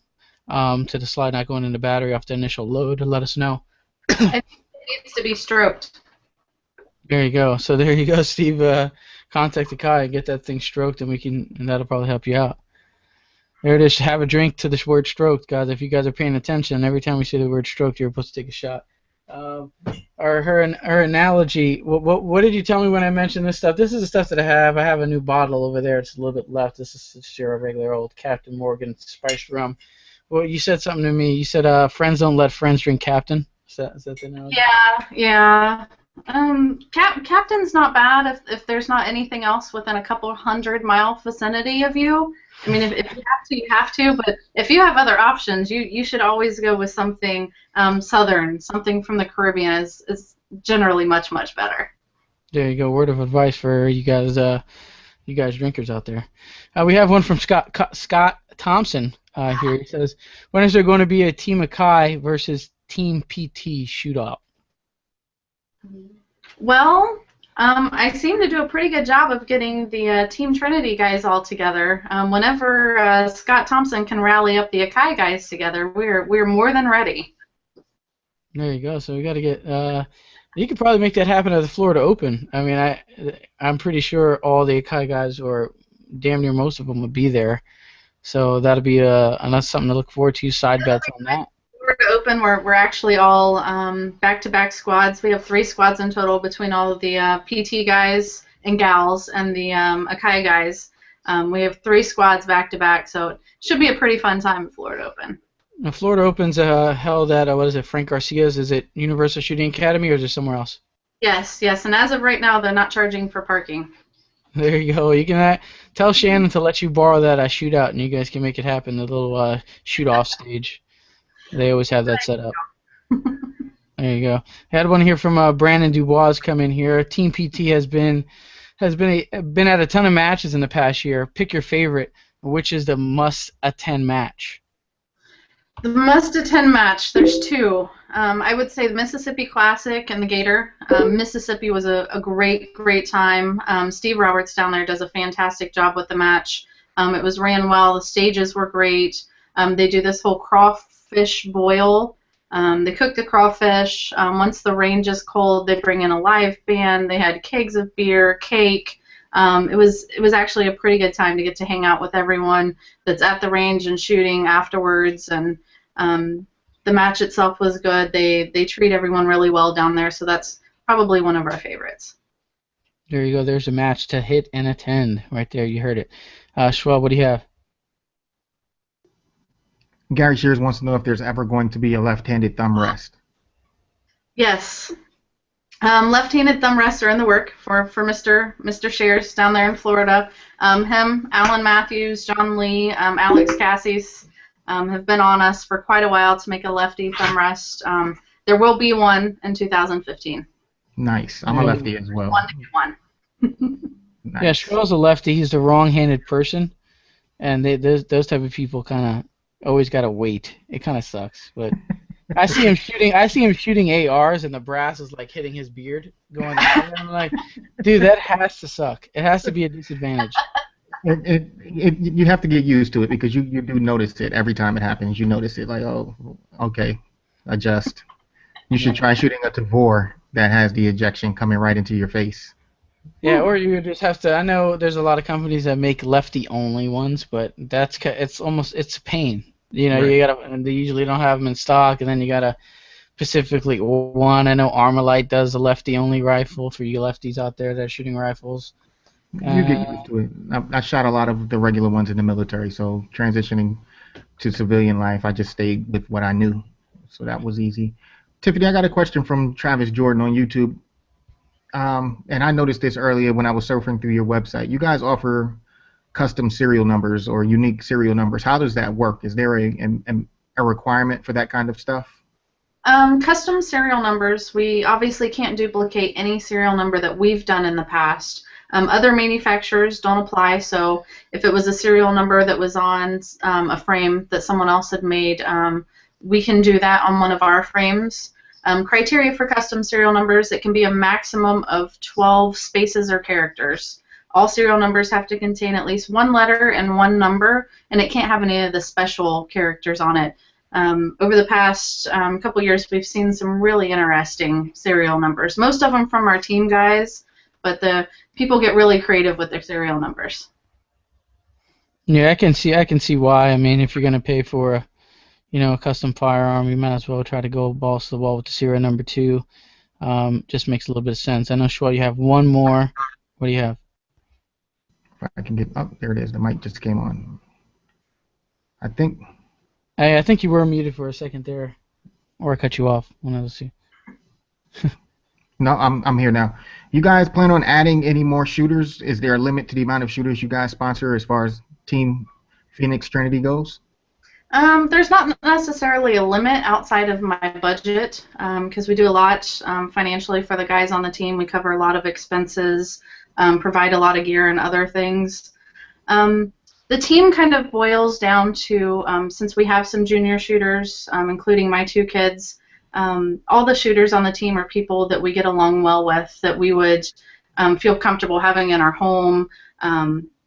to the slide not going in the battery off the initial load, let us know. It needs to be stroked. There you go. So there you go, Steve. Contact the Kai and get that thing stroked, and that'll probably help you out. There it is. Have a drink to this word stroked, guys. If you guys are paying attention, every time we say the word stroked, you're supposed to take a shot. Her analogy. What did you tell me when I mentioned this stuff? This is the stuff that I have. I have a new bottle over there. It's a little bit left. This is just your regular old Captain Morgan spiced rum. Well, you said something to me. You said friends don't let friends drink Captain. Is that the analogy? Yeah. Captain's not bad if there's not anything else within a couple 100-mile vicinity of you. I mean, if you have to, you have to. But if you have other options, you should always go with something southern, something from the Caribbean is generally much better. There you go. Word of advice for you guys drinkers out there. We have one from Scott Thompson here. He says, when is there going to be a Team Akai versus Team PT shootout? Well, I seem to do a pretty good job of getting the Team Trinity guys all together. Whenever Scott Thompson can rally up the Akai guys together, we're more than ready. There you go. So we got to get. You could probably make that happen at the Florida Open. I mean, I'm pretty sure all the Akai guys, or damn near most of them, would be there. So that'll be that's something to look forward to. Side bets on that. Florida Open, we're actually all back-to-back squads. We have 3 squads in total between all of the PT guys and gals and the Akai guys. We have 3 squads back-to-back, so it should be a pretty fun time at Florida Open. Now, Florida Open's held at, Frank Garcia's? Is it Universal Shooting Academy, or is it somewhere else? Yes, and as of right now, they're not charging for parking. There you go. You can tell Shannon to let you borrow that shootout, and you guys can make it happen, the little shoot-off stage. They always have that set up. There you go. I had one here from Brandon Dubois come in here. Team PT has been at a ton of matches in the past year. Pick your favorite. Which is the must-attend match? The must-attend match. There's 2. I would say the Mississippi Classic and the Gator. Mississippi was a great time. Steve Roberts down there does a fantastic job with the match. It was ran well. The stages were great. They do this whole crawfish boil They cook the crawfish. Once the range is cold, they bring in a live band. They had kegs of beer, cake. It was actually a pretty good time to get to hang out with everyone that's at the range and shooting afterwards. And the match itself was good. They treat everyone really well down there, so that's probably one of our favorites. There you go. There's a match to hit and attend right there. You heard it. Schwab, what do you have? Gary Shears wants to know if there's ever going to be a left-handed thumb rest. Yes. Left-handed thumb rests are in the work for Mr. Shears down there in Florida. Him, Alan Matthews, John Lee, Alex Cassis have been on us for quite a while to make a lefty thumb rest. There will be one in 2015. Nice. I'm a lefty as well. One. Nice. Yeah, Schwab's a lefty. He's the wrong-handed person, and those type of people kind of always gotta wait. It kind of sucks, but I see him shooting ARs, and the brass is like hitting his beard, going. I'm like, dude, that has to suck. It has to be a disadvantage. You have to get used to it because you do notice it every time it happens. You notice it like, oh, okay, adjust. You should try shooting a Tavor that has the ejection coming right into your face. Yeah, or you just have to. I know there's a lot of companies that make lefty-only ones, but it's a pain. You know, Right. they usually don't have them in stock, and then you gotta specifically one. I know Armalite does a lefty-only rifle for you lefties out there that are shooting rifles. You get used to it. I shot a lot of the regular ones in the military, so transitioning to civilian life, I just stayed with what I knew, so that was easy. Tiffany, I got a question from Travis Jordan on YouTube. And I noticed this earlier when I was surfing through your website. You guys offer custom serial numbers or unique serial numbers. How does that work? Is there a requirement for that kind of stuff? Custom serial numbers, we obviously can't duplicate any serial number that we've done in the past. Other manufacturers don't apply, so if it was a serial number that was on a frame that someone else had made, we can do that on one of our frames. Criteria for custom serial numbers, it can be a maximum of 12 spaces or characters. All serial numbers have to contain at least one letter and one number, and it can't have any of the special characters on it. Over the past couple years, we've seen some really interesting serial numbers. Most of them from our team guys, but the people get really creative with their serial numbers. Yeah, I can see why. I mean, if you're gonna pay for a custom firearm, you might as well try to go balls to the wall with the serial number 2. Just makes a little bit of sense. I know, Schwab, you have one more. What do you have? If I can get up, there it is. The mic just came on. I think. I think you were muted for a second there, or I cut you off. One of those two. No, I'm here now. You guys plan on adding any more shooters? Is there a limit to the amount of shooters you guys sponsor as far as Team Phoenix Trinity goes? There's not necessarily a limit outside of my budget because we do a lot financially for the guys on the team. We cover a lot of expenses, provide a lot of gear and other things. The team kind of boils down to, since we have some junior shooters, including my 2 kids, all the shooters on the team are people that we get along well with, that we would feel comfortable having in our home,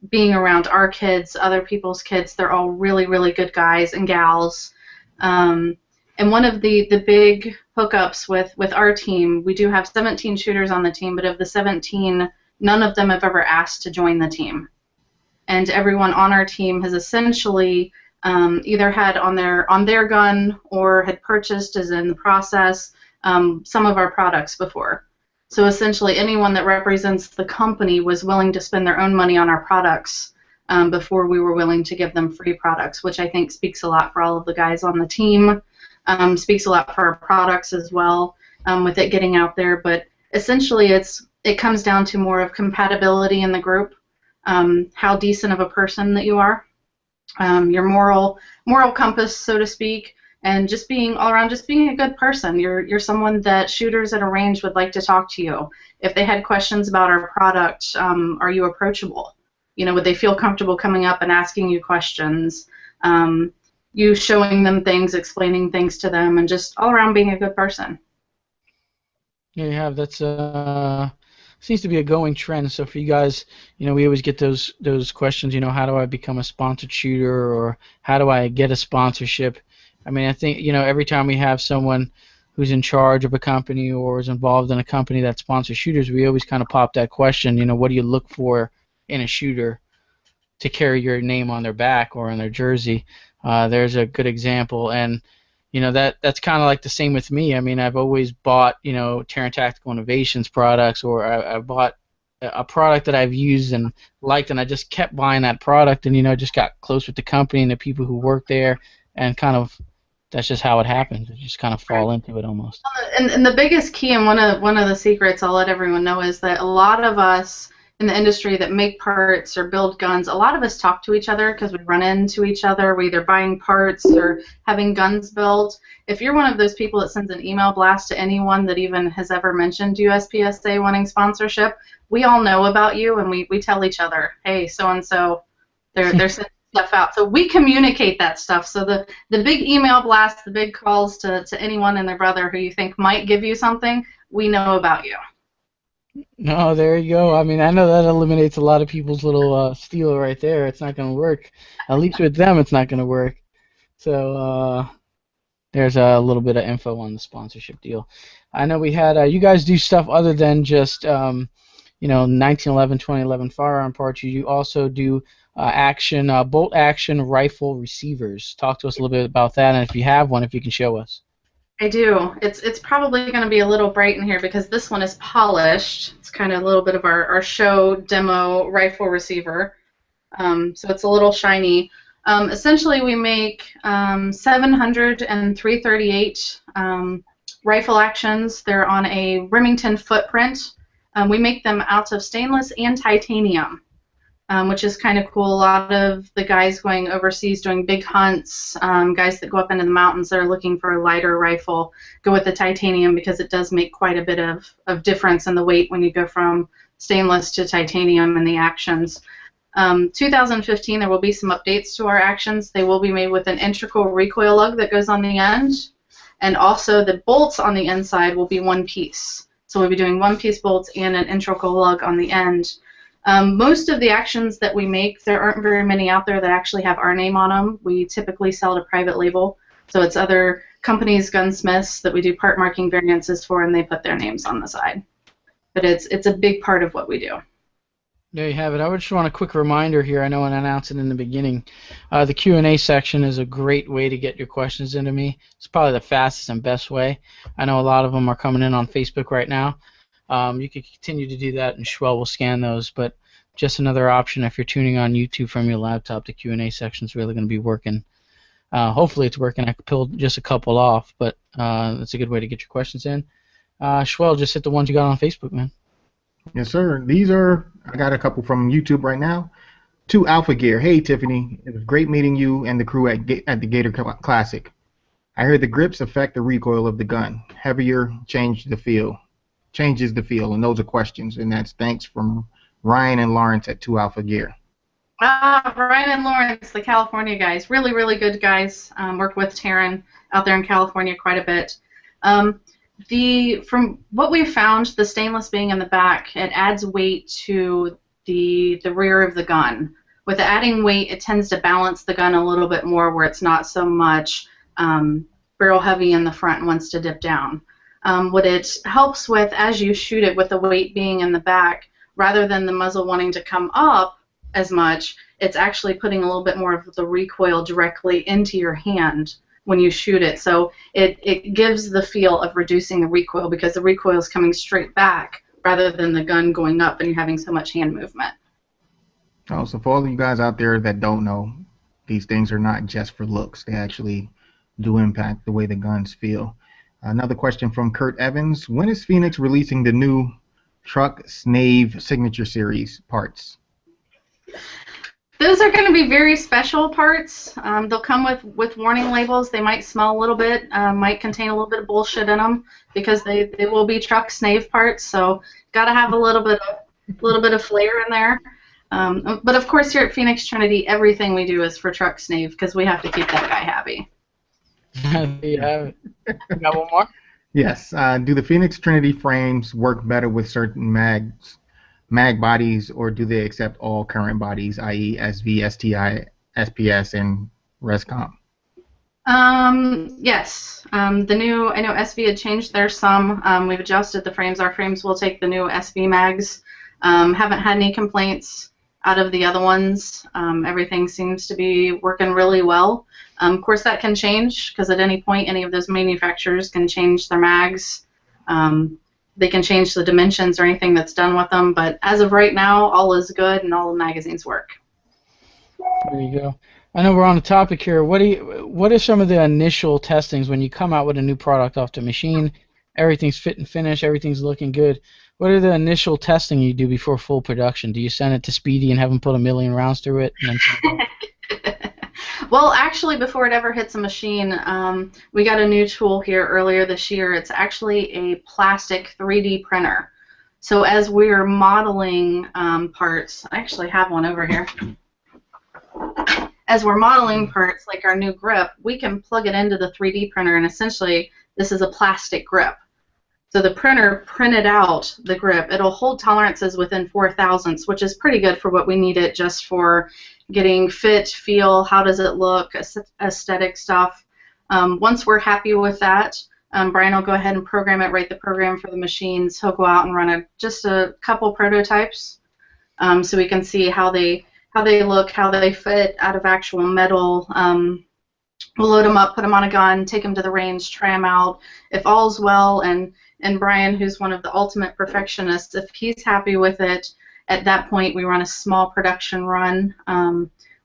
being around our kids, other people's kids. They're all really, really good guys and gals. And one of the big hookups with our team, we do have 17 shooters on the team, but of the 17, none of them have ever asked to join the team. And everyone on our team has essentially either had on their gun or had purchased, as in the process, some of our products before. So essentially anyone that represents the company was willing to spend their own money on our products before we were willing to give them free products, which I think speaks a lot for all of the guys on the team, speaks a lot for our products as well, with it getting out there. But essentially it comes down to more of compatibility in the group, how decent of a person that you are, your moral compass, so to speak, and just being all around, just being a good person. You're someone that shooters at a range would like to talk to you. If they had questions about our product, are you approachable? Would they feel comfortable coming up and asking you questions? You showing them things, explaining things to them, and just all around being a good person. Yeah, you have. That's seems to be a going trend. So for you guys, we always get those questions. How do I become a sponsored shooter, or how do I get a sponsorship? I mean, I think, every time we have someone who's in charge of a company or is involved in a company that sponsors shooters, we always kind of pop that question, what do you look for in a shooter to carry your name on their back or on their jersey? There's a good example, and that's kind of like the same with me. I mean, I've always bought Terran Tactical Innovations products, or I bought a product that I've used and liked, and I just kept buying that product, and just got close with the company and the people who work there, and kind of that's just how it happens. You just kind of fall into it almost. And the biggest key, and one of the secrets I'll let everyone know, is that a lot of us in the industry that make parts or build guns, a lot of us talk to each other because we run into each other. We're either buying parts or having guns built. If you're one of those people that sends an email blast to anyone that even has ever mentioned USPSA wanting sponsorship, we all know about you, and we tell each other, hey, so-and-so, they're sending stuff out. So we communicate that stuff. So the big email blasts, the big calls to anyone and their brother who you think might give you something, we know about you. No, there you go. I mean, I know that eliminates a lot of people's little steal right there. It's not going to work. At least with them, it's not going to work. So there's a little bit of info on the sponsorship deal. I know we had you guys do stuff other than just 1911, 2011 firearm parts. You also do bolt action rifle receivers. Talk to us a little bit about that, and if you have one, if you can show us. I do. It's probably going to be a little bright in here because this one is polished. It's kind of a little bit of our show demo rifle receiver. So it's a little shiny. Essentially, we make 700 and 338 rifle actions. They're on a Remington footprint. We make them out of stainless and titanium, which is kind of cool. A lot of the guys going overseas doing big hunts, guys that go up into the mountains that are looking for a lighter rifle, go with the titanium because it does make quite a bit of difference in the weight when you go from stainless to titanium in the actions. 2015, there will be some updates to our actions. They will be made with an integral recoil lug that goes on the end, and also the bolts on the inside will be one piece. So we'll be doing one-piece bolts and an integral lug on the end. Most of the actions that we make, there aren't very many out there that actually have our name on them. We typically sell to private label, so it's other companies, gunsmiths, that we do part marking variances for, and they put their names on the side. But it's a big part of what we do. There you have it. I would just want a quick reminder here. I know I announced it in the beginning. The Q&A section is a great way to get your questions into me. It's probably the fastest and best way. I know a lot of them are coming in on Facebook right now. You can continue to do that, and Schwell will scan those. But just another option if you're tuning on YouTube from your laptop, the Q&A section is really going to be working. Hopefully it's working. I pulled just a couple off, but that's a good way to get your questions in. Schwell, just hit the ones you got on Facebook, man. Yes, sir. I got a couple from YouTube right now. To Alpha Gear. Hey, Tiffany. It was great meeting you and the crew at the Gator Classic. I heard the grips affect the recoil of the gun. Heavier changes the feel. And those are questions. And that's thanks from Ryan and Lawrence at 2 Alpha Gear. Ryan and Lawrence, the California guys. Really, really good guys. Worked with Terran out there in California quite a bit. From what we've found, the stainless being in the back, it adds weight to the rear of the gun. With the adding weight, it tends to balance the gun a little bit more where it's not so much barrel heavy in the front and wants to dip down. What it helps with as you shoot it with the weight being in the back, rather than the muzzle wanting to come up as much, it's actually putting a little bit more of the recoil directly into your hand when you shoot it. So it gives the feel of reducing the recoil because the recoil is coming straight back rather than the gun going up and you're having so much hand movement. Oh, so for all of you guys out there that don't know, these things are not just for looks. They actually do impact the way the guns feel. Another question from Kurt Evans. When is Phoenix releasing the new Truck Snave Signature Series parts? Those are going to be very special parts. They'll come with warning labels. They might smell a little bit, might contain a little bit of bullshit in them because they will be truck snave parts. So got to have a little bit of flair in there. But of course, here at Phoenix Trinity, everything we do is for truck snave because we have to keep that guy happy. You got one more? Yes. Do the Phoenix Trinity frames work better with certain mag bodies, or do they accept all current bodies, i.e. SV, STI, SPS, and ResComp? Yes. The new, I know SV had changed theirs some. We've adjusted the frames. Our frames will take the new SV mags. Haven't had any complaints out of the other ones. Everything seems to be working really well. Of course, that can change because at any point, any of those manufacturers can change their mags. They can change the dimensions or anything that's done with them. But as of right now, all is good and all the magazines work. There you go. I know we're on the topic here. What are some of the initial testings when you come out with a new product off the machine? Everything's fit and finish, everything's looking good. What are the initial testing you do before full production? Do you send it to Speedy and have him put 1,000,000 rounds through it? And then Well, actually, before it ever hits a machine, we got a new tool here earlier this year. It's actually a plastic 3D printer. So as we're modeling parts, I actually have one over here. As we're modeling parts like our new grip, we can plug it into the 3D printer, and essentially this is a plastic grip. So the printer printed out the grip. It'll hold tolerances within 4 thousandths, which is pretty good for what we need it just for getting fit, feel, how does it look, aesthetic stuff. Once we're happy with that, Brian will go ahead and program it, write the program for the machines. He'll go out and run just a couple prototypes so we can see how they look, how they fit out of actual metal. We'll load them up, put them on a gun, take them to the range, try them out. If all's well, and Brian, who's one of the ultimate perfectionists, if he's happy with it, at that point we run a small production run.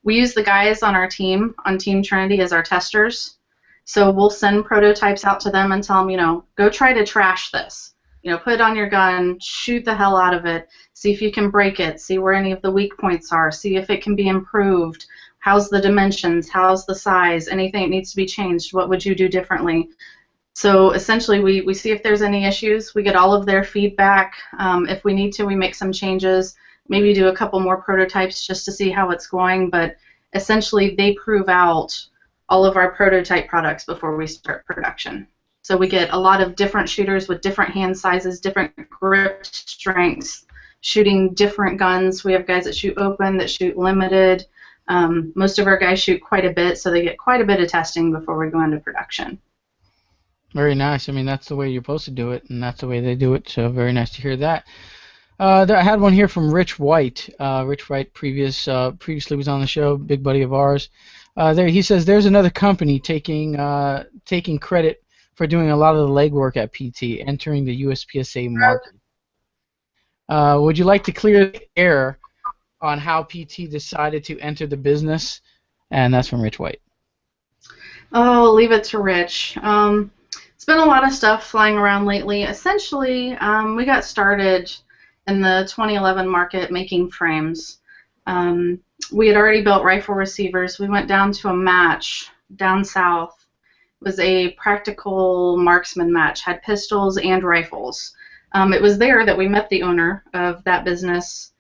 We use the guys on our team, on Team Trinity, as our testers. So we'll send prototypes out to them and tell them, go try to trash this. Put it on your gun, shoot the hell out of it, see if you can break it, see where any of the weak points are, see if it can be improved, how's the dimensions, how's the size, anything that needs to be changed, what would you do differently. So essentially we see if there's any issues, we get all of their feedback. If we need to, we make some changes, maybe do a couple more prototypes just to see how it's going, but essentially they prove out all of our prototype products before we start production. So we get a lot of different shooters with different hand sizes, different grip strengths, shooting different guns. We have guys that shoot open, that shoot limited. Most of our guys shoot quite a bit, so they get quite a bit of testing before we go into production. Very nice. I mean, that's the way you're supposed to do it, and that's the way they do it, so very nice to hear that. I had one here from Rich White. Rich White previously was on the show, big buddy of ours. He says there's another company taking credit for doing a lot of the legwork at PT, entering the USPSA market. Would you like to clear the air on how PT decided to enter the business? And that's from Rich White. Oh, leave it to Rich. It's been a lot of stuff flying around lately. Essentially, we got started in the 2011 market making frames. We had already built rifle receivers. We went down to a match down south. It was a practical marksman match, had pistols and rifles. It was there that we met the owner of that business.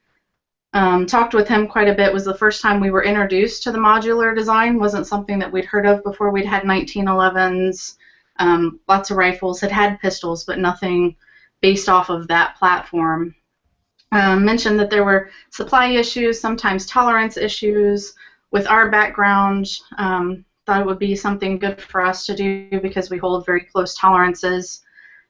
Talked with him quite a bit. It was the first time we were introduced to the modular design. Wasn't something that we'd heard of before. We'd had 1911s, lots of rifles, had pistols, but nothing based off of that platform. Mentioned that there were supply issues, sometimes tolerance issues. With our background, thought it would be something good for us to do because we hold very close tolerances.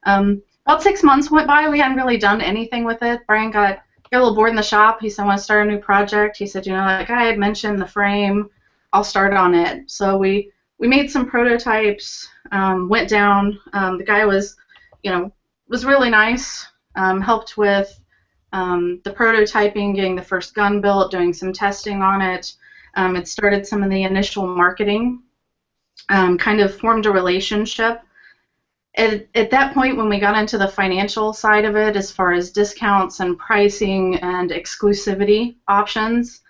About 6 months went by. We hadn't really done anything with it. Brian got a little bored in the shop. He said, I want to start a new project. He said, like I had mentioned the frame, I'll start on it. So we made some prototypes, went down. The guy was really nice, helped with the prototyping, getting the first gun built, doing some testing on it. It started some of the initial marketing, kind of formed a relationship. At that point, when we got into the financial side of it, as far as discounts and pricing and exclusivity options,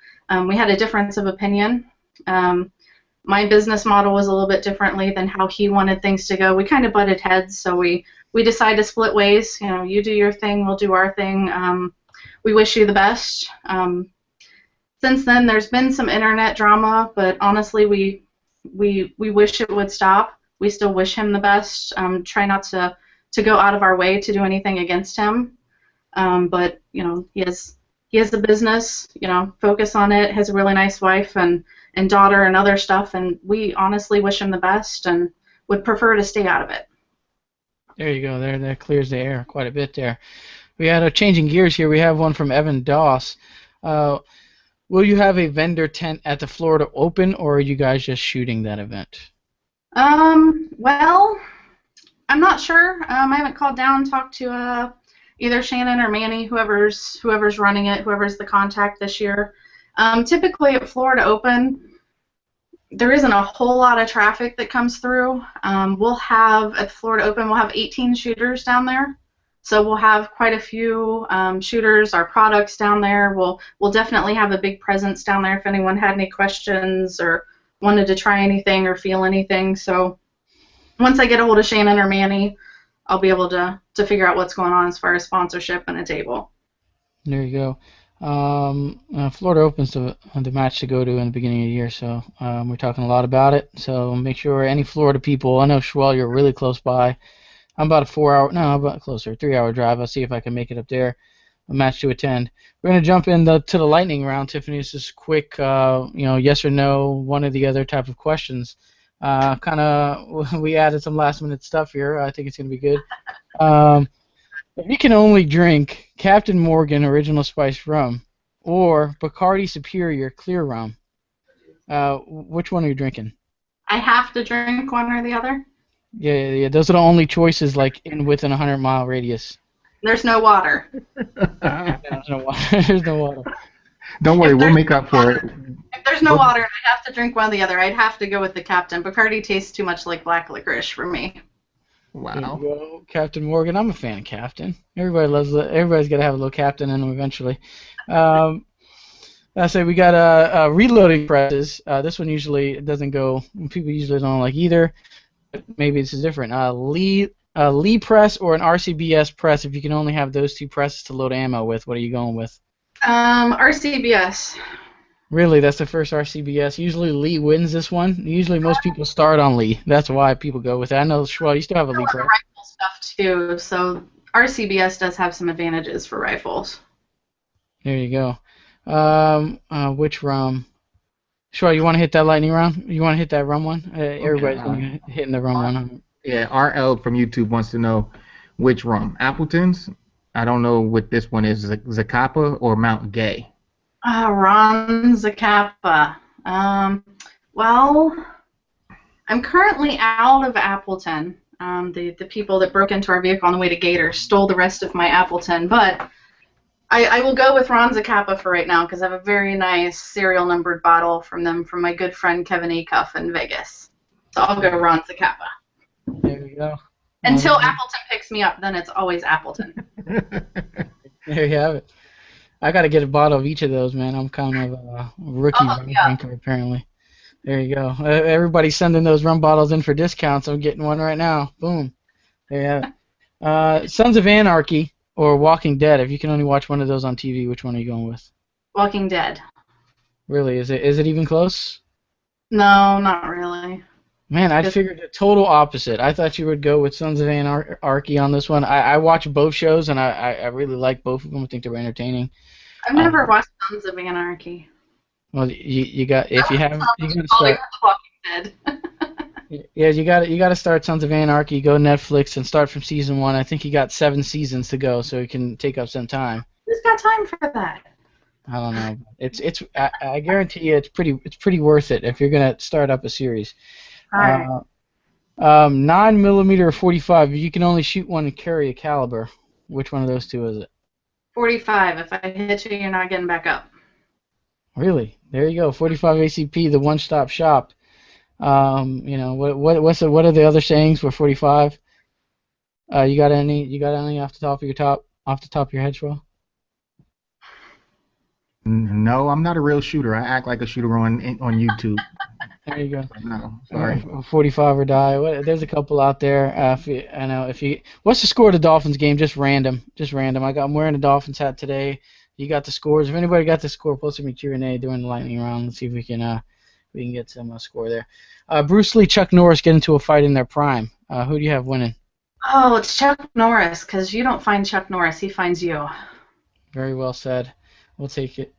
we had a difference of opinion. My business model was a little bit differently than how he wanted things to go. We kind of butted heads, so we decided to split ways. You do your thing, we'll do our thing. We wish you the best. Since then, there's been some internet drama, but honestly, we wish it would stop. We still wish him the best. Try not to go out of our way to do anything against him. But he has a business. Focus on it. Has a really nice wife and and daughter and other stuff, and we honestly wish him the best and would prefer to stay out of it. There you go. There, that clears the air quite a bit there. We had changing gears here. We have one from Evan Doss. Will you have a vendor tent at the Florida Open, or are you guys just shooting that event? Well, I'm not sure. I haven't called down and talked to either Shannon or Manny, whoever's running it, whoever's the contact this year. Typically at Florida Open, there isn't a whole lot of traffic that comes through. We'll have, at Florida Open, we'll have 18 shooters down there. So we'll have quite a few shooters, our products down there. We'll definitely have a big presence down there if anyone had any questions or wanted to try anything or feel anything. So once I get a hold of Shannon or Manny, I'll be able to figure out what's going on as far as sponsorship and a table. There you go. Florida Open's the match to go to in the beginning of the year, so we're talking a lot about it. So make sure any Florida people, I know Schwell, you're really close by. I'm about a 3-hour drive. I'll see if I can make it up there. A match to attend. We're going to jump to the lightning round, Tiffany. This is quick, yes or no, one or the other type of questions. We added some last minute stuff here. I think it's going to be good. If you can only drink Captain Morgan Original Spiced Rum or Bacardi Superior Clear Rum, which one are you drinking? I have to drink one or the other? Yeah. Those are the only choices, like within a 100-mile radius. There's no water. There's no water. There's no water. Don't worry, we'll make up for it. If there's no water and I have to drink one or the other, I'd have to go with the Captain. Bacardi tastes too much like black licorice for me. Wow. There you go. Captain Morgan. I'm a fan of Captain. Everybody's got to have a little Captain in them eventually. I say we got reloading presses. This one usually doesn't go. People usually don't like either. Maybe this is different. Lee press or an RCBS press. If you can only have those two presses to load ammo with, what are you going with? RCBS. Really, that's the first RCBS. Usually Lee wins this one. Usually most people start on Lee. That's why people go with it. I know, Schwell, you still have a Lee press. Rifle stuff too, so RCBS does have some advantages for rifles. There you go. Which rum? Schwell, you want to hit that lightning round? You want to hit that rum one? Everybody's hitting the rum one. Yeah, RL from YouTube wants to know which rum. Appleton's? I don't know what this one is. Zacapa or Mount Gay? Ron Zacapa. Well, I'm currently out of Appleton. The people that broke into our vehicle on the way to Gator stole the rest of my Appleton, but I will go with Ron Zacapa for right now because I have a very nice serial numbered bottle from them from my good friend Kevin Acuff in Vegas. So I'll go Ron Zacapa. There we go. Until Appleton picks me up, then it's always Appleton. There you have it. I got to get a bottle of each of those, man. I'm kind of a rookie drinker, apparently. There you go. Everybody's sending those rum bottles in for discounts. I'm getting one right now. Boom. There you have it. Sons of Anarchy or Walking Dead. If you can only watch one of those on TV, which one are you going with? Walking Dead. Really? Is it even close? No, not really. Man, I figured the total opposite. I thought you would go with Sons of Anarchy on this one. I watch both shows, and I really like both of them. I think they were entertaining. I've never watched Sons of Anarchy. Well, you got if you haven't, you got to start. Walking Dead. Yeah, you got to start Sons of Anarchy. Go Netflix and start from season 1. I think you got 7 seasons to go, so you can take up some time. Who's got time for that? I don't know. I guarantee you, it's pretty worth it if you're gonna start up a series. All right. 9mm or 45. You can only shoot one and carry a caliber. Which one of those two is it? 45. If I hit you, you're not getting back up. Really? There you go. 45 ACP, the one-stop shop. What are the other sayings for 45? You got any off the top of your head, Schwell? No, I'm not a real shooter. I act like a shooter on YouTube. There you go. No, sorry. 45 or die. There's a couple out there. What's the score of the Dolphins game? Just random. I'm wearing a Dolphins hat today. You got the scores. If anybody got the score, post me Q&A during the lightning round. Let's see if we can get some score there. Bruce Lee, Chuck Norris get into a fight in their prime. Who do you have winning? Oh, it's Chuck Norris, because you don't find Chuck Norris, he finds you. Very well said. We'll take it.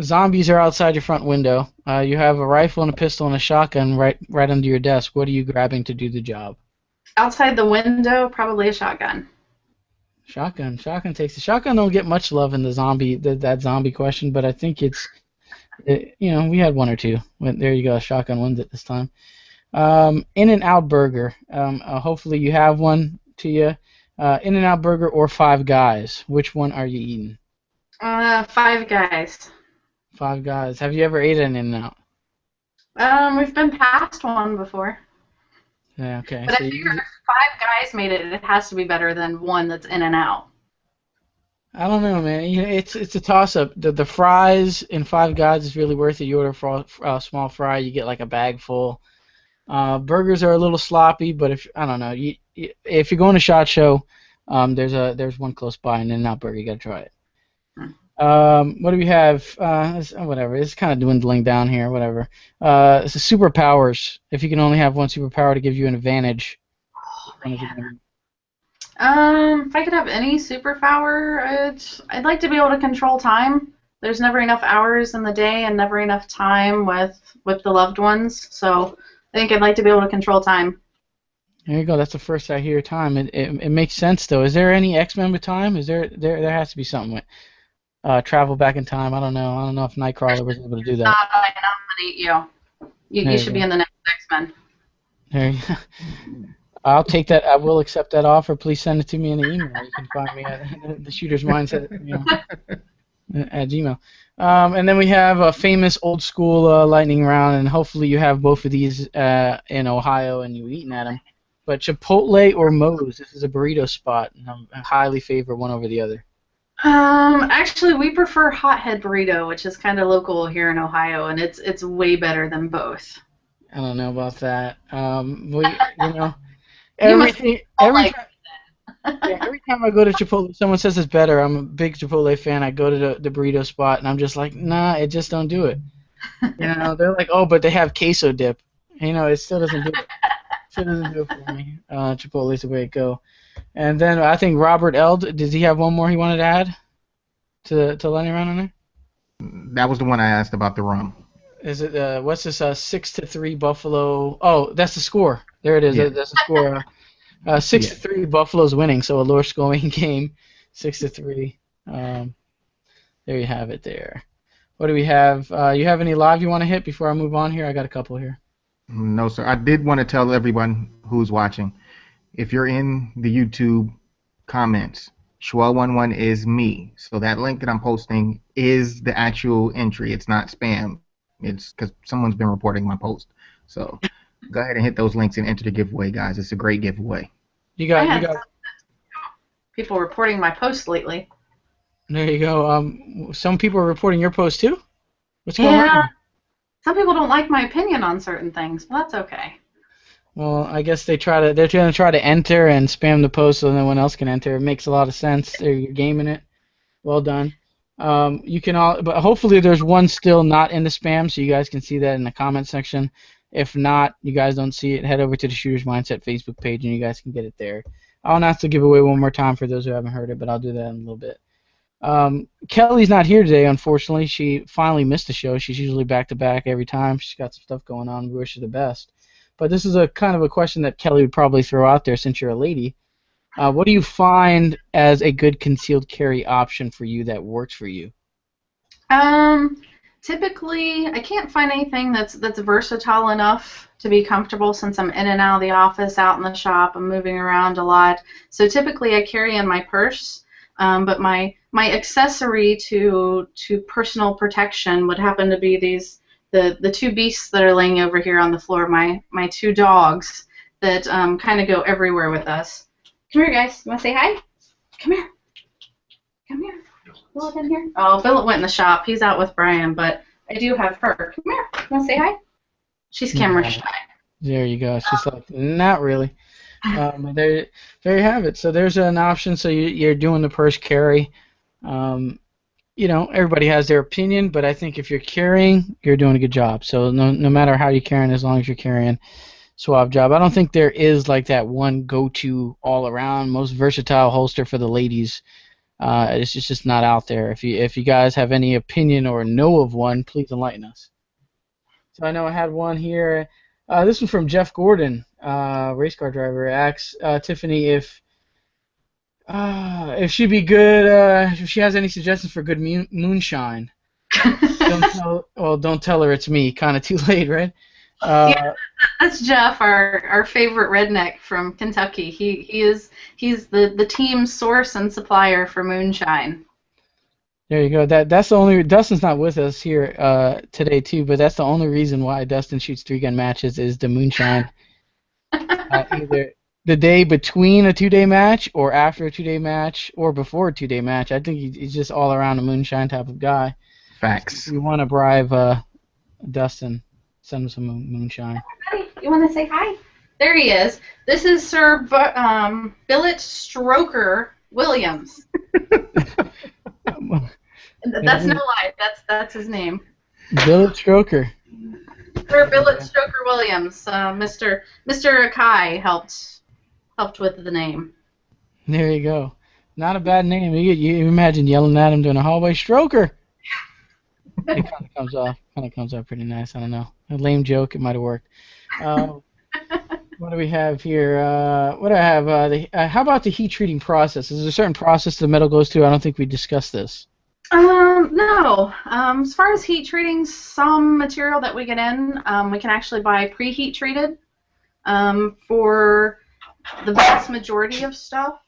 Zombies are outside your front window. You have a rifle and a pistol and a shotgun right under your desk. What are you grabbing to do the job? Outside the window, probably a shotgun. Shotgun. Shotgun takes the shotgun. Don't get much love in the that zombie question, but I think we had one or two. There you go. Shotgun wins it this time. In-N-Out Burger. Hopefully you have one to you. In-N-Out Burger or Five Guys. Which one are you eating? Five Guys. Five Guys. Have you ever ate an In-N-Out? We've been past one before. Yeah, okay. But if you're Five Guys made it, it has to be better than one that's In-N-Out. I don't know, man. It's a toss-up. The fries in Five Guys is really worth it. You order for a small fry, you get like a bag full. Burgers are a little sloppy, but I don't know. If you're going to SHOT Show, there's one close by, an In-N-Out Burger. You gotta try it. What do we have? Whatever. It's kind of dwindling down here. Whatever. It's the superpowers. If you can only have one superpower to give you an advantage. If I could have any superpower, I'd like to be able to control time. There's never enough hours in the day and never enough time with the loved ones. So I think I'd like to be able to control time. There you go. That's the first I hear time. It makes sense though. Is there any X-Men with time? Is there has to be something with travel back in time. I don't know. I don't know if Nightcrawler was able to do that. I nominate you. You should be in the next X-Men. There you go. I'll take that. I will accept that offer. Please send it to me in an email. You can find me at the Shooter's Mindset at Gmail. And then we have a famous old school lightning round, and hopefully you have both of these in Ohio and you've eaten at them. But Chipotle or Moe's? This is a burrito spot, and I highly favor one over the other. Actually, we prefer Hothead Burrito, which is kind of local here in Ohio, and it's way better than both. I don't know about that. Every time I go to Chipotle, someone says it's better. I'm a big Chipotle fan. I go to the burrito spot, and I'm just like, nah, it just don't do it. They're like, oh, but they have queso dip. It still doesn't do it. Still doesn't do it for me. Chipotle's the way it go. And then I think Robert Eld, does he have one more he wanted to add to lightning round on there? That was the one I asked about the rum. Is it what's this 6-3 Buffalo? Oh, that's the score. There it is. Yeah. That's the score. 6-3 Buffalo's winning, so a lower scoring game. 6-3. There you have it. There. What do we have? You have any live you want to hit before I move on here? I got a couple here. No, sir. I did want to tell everyone who's watching, if you're in the YouTube comments, Schwell11 is me. So that link that I'm posting is the actual entry. It's not spam. It's because someone's been reporting my post. So go ahead and hit those links and enter the giveaway, guys. It's a great giveaway. You got people reporting my post lately. There you go. Some people are reporting your post too? What's going on? Some people don't like my opinion on certain things, but that's okay. Well, I guess they're going to try to enter and spam the post so no one else can enter. It makes a lot of sense. You're gaming it. Well done. But hopefully there's one still not in the spam, so you guys can see that in the comment section. If not, you guys don't see it, head over to the Shooter's Mindset Facebook page and you guys can get it there. I'll have to give away one more time for those who haven't heard it, but I'll do that in a little bit. Kelly's not here today, unfortunately. She finally missed the show. She's usually back-to-back every time. She's got some stuff going on. We wish her the best. But this is a kind of a question that Kelly would probably throw out there since you're a lady. What do you find as a good concealed carry option for you that works for you? Typically, I can't find anything that's versatile enough to be comfortable since I'm in and out of the office, out in the shop, I'm moving around a lot. So typically I carry in my purse, but my accessory to personal protection would happen to be the two beasts that are laying over here on the floor, my two dogs that kind of go everywhere with us. Come here, guys. You want to say hi? Come here. Come here. Philip in here? Oh, Philip went in the shop. He's out with Brian, but I do have her. Come here. You want to say hi? She's camera shy. There you go. She's like, not really. There you have it. So there's an option. So you're doing the purse carry. Everybody has their opinion, but I think if you're carrying, you're doing a good job. So no matter how you're carrying, as long as you're carrying, suave job. I don't think there is like that one go-to all-around most versatile holster for the ladies. It's just not out there. If you guys have any opinion or know of one, please enlighten us. So I know I had one here. This one from Jeff Gordon, race car driver, asks Tiffany if she'd be good, if she has any suggestions for good moonshine. Don't tell her it's me. Kind of too late, right? Yeah, that's Jeff, our favorite redneck from Kentucky. He's the team source and supplier for moonshine. There you go. That's the only. Dustin's not with us here today too, but that's the only reason why Dustin shoots 3-gun matches is the moonshine. Either the day between a 2-day match, or after a 2-day match, or before a 2-day match. I think he's just all around a moonshine type of guy. Facts. If you want to bribe Dustin, send him some moonshine. Hi, you want to say hi? There he is. This is Sir Billet Stroker Williams. That's no lie. That's his name. Billet Stroker. Sir Billet Stroker Williams. Mr. Akai helped with the name. There you go. Not a bad name. You imagine yelling at him during a hallway, Stroker. It kind of comes off pretty nice. I don't know. A lame joke. It might have worked. What do we have here? What do I have? How about the heat treating process? Is there a certain process the metal goes through? I don't think we discussed this. No. As far as heat treating, some material that we get in, we can actually buy preheat treated. For the vast majority of stuff,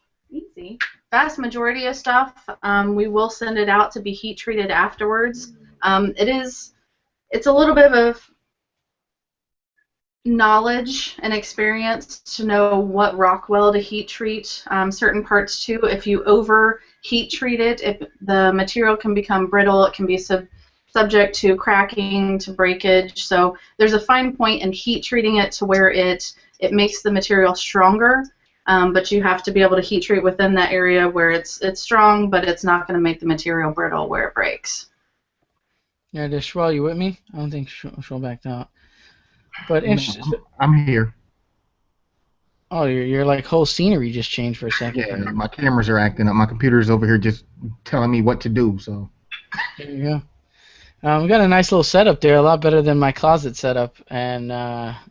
vast majority of stuff, we will send it out to be heat treated afterwards. It's a little bit of knowledge and experience to know what Rockwell to heat treat certain parts to. If you over heat treat it, the material can become brittle. It can be subject to cracking, to breakage. So there's a fine point in heat treating it to where it makes the material stronger. But you have to be able to heat treat within that area where it's strong, but it's not going to make the material brittle where it breaks. Yeah, Schwell, you with me? I don't think Schwell backed out. But I'm here. Oh, your like whole scenery just changed for a second. Yeah, my cameras are acting up. My computer's over here just telling me what to do. So there you go. We got a nice little setup there, a lot better than my closet setup. And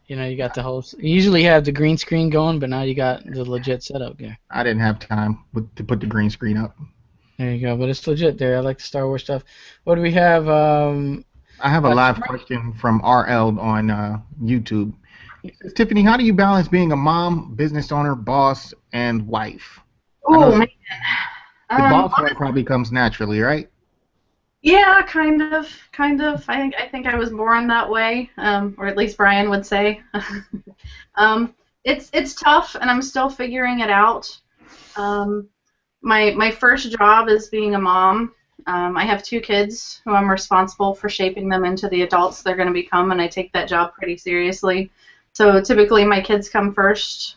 you got the whole. You usually have the green screen going, but now you got the legit setup there. I didn't have time to put the green screen up. There you go, but it's legit there. I like the Star Wars stuff. What do we have? I have a live question from RL on YouTube. It says, Tiffany, how do you balance being a mom, business owner, boss, and wife? Oh, man. The boss one probably comes naturally, right? Yeah, kind of. I think I was born that way, or at least Brian would say. It's tough, and I'm still figuring it out. My first job is being a mom. I have 2 kids who I'm responsible for shaping them into the adults they're going to become, and I take that job pretty seriously. So typically my kids come first.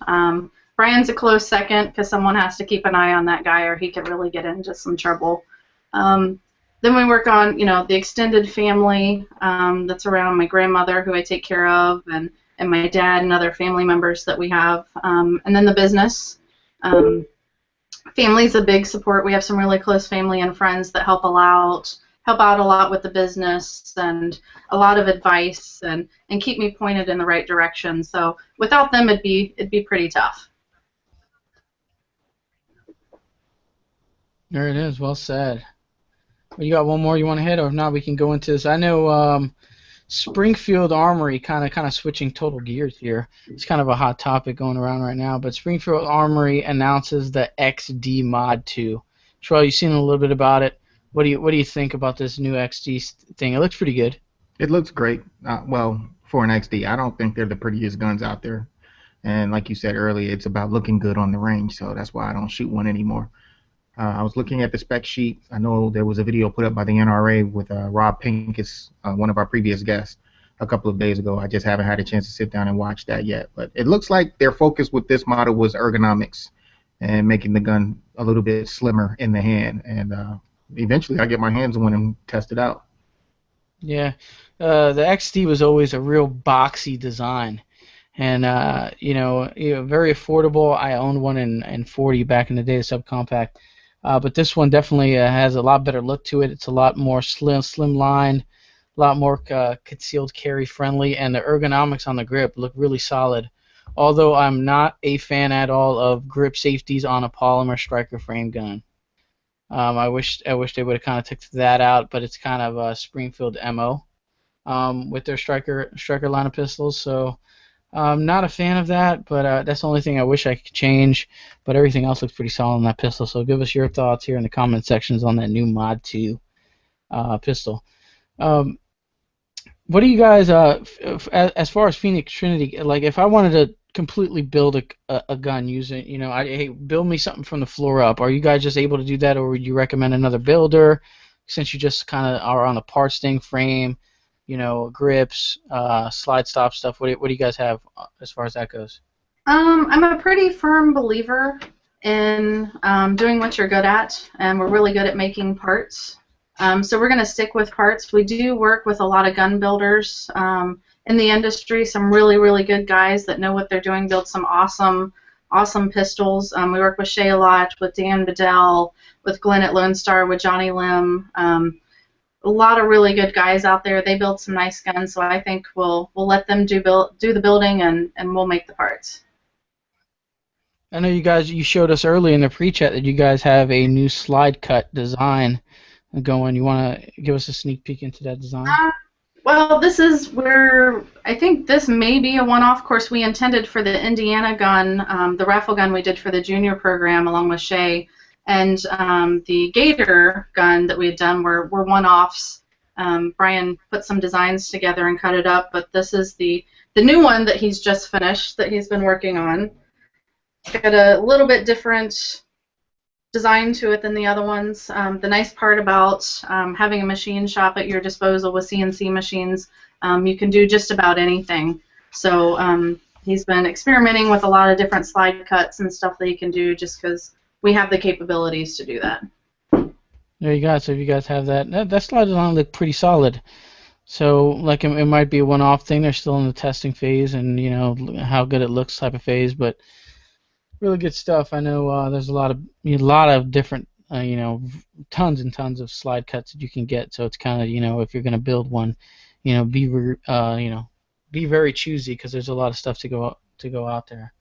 Brian's a close second because someone has to keep an eye on that guy or he could really get into some trouble. Then we work on, the extended family that's around my grandmother who I take care of, and my dad and other family members that we have, and then the business. Family's a big support. We have some really close family and friends that help out a lot with the business and a lot of advice and keep me pointed in the right direction. So without them, it'd be pretty tough. There it is. Well said. Well, you got one more you want to hit, or if not, we can go into this. I know Springfield Armory, kind of switching total gears here. It's kind of a hot topic going around right now, but Springfield Armory announces the XD Mod 2. Troy, you've seen a little bit about it. What do you think about this new XD thing? It looks pretty good. It looks great. Well, for an XD, I don't think they're the prettiest guns out there. And like you said earlier, it's about looking good on the range, so that's why I don't shoot one anymore. I was looking at the spec sheet. I know there was a video put up by the NRA with Rob Pincus, one of our previous guests, a couple of days ago. I just haven't had a chance to sit down and watch that yet. But it looks like their focus with this model was ergonomics and making the gun a little bit slimmer in the hand. And eventually I'll get my hands on one and test it out. Yeah, the XD was always a real boxy design. And, very affordable. I owned one in 40 back in the day, a subcompact. But this one definitely has a lot better look to it. It's a lot more slimlined, a lot more concealed carry friendly, and the ergonomics on the grip look really solid. Although I'm not a fan at all of grip safeties on a polymer striker frame gun. I wish they would have kind of took that out, but it's kind of a Springfield MO with their striker line of pistols. So I'm not a fan of that, but that's the only thing I wish I could change. But everything else looks pretty solid on that pistol. So give us your thoughts here in the comment sections on that new Mod 2 pistol. What do you guys, as far as Phoenix Trinity, like if I wanted to completely build a gun using, hey, build me something from the floor up, are you guys just able to do that, or would you recommend another builder since you just kind of are on the parts thing, frame, grips, slide stop stuff? What do you guys have as far as that goes? I'm a pretty firm believer in doing what you're good at, and we're really good at making parts. So we're going to stick with parts. We do work with a lot of gun builders in the industry, some really, really good guys that know what they're doing, build some awesome pistols. We work with Shay a lot, with Dan Bedell, with Glenn at Lone Star, with Johnny Lim. A lot of really good guys out there. They build some nice guns, so I think we'll let them do the building, and we'll make the parts. I know you showed us early in the pre-chat that you guys have a new slide cut design going. You want to give us a sneak peek into that design? Well, this is where I think this may be a one-off. Of course, we intended for the Indiana gun, the raffle gun we did for the junior program along with Shay, and the Gator gun that we had done were one-offs. Brian put some designs together and cut it up, but this is the new one that he's just finished, that he's been working on. Got a little bit different design to it than the other ones. The nice part about having a machine shop at your disposal with CNC machines, you can do just about anything. So he's been experimenting with a lot of different slide cuts and stuff that he can do just because we have the capabilities to do that. There you go. So if you guys have that slide design look pretty solid. So like it might be a one-off thing. They're still in the testing phase and how good it looks type of phase, but really good stuff. I know there's a lot of different, tons and tons of slide cuts that you can get. So it's kind of, if you're going to build one, be very choosy because there's a lot of stuff to go out there.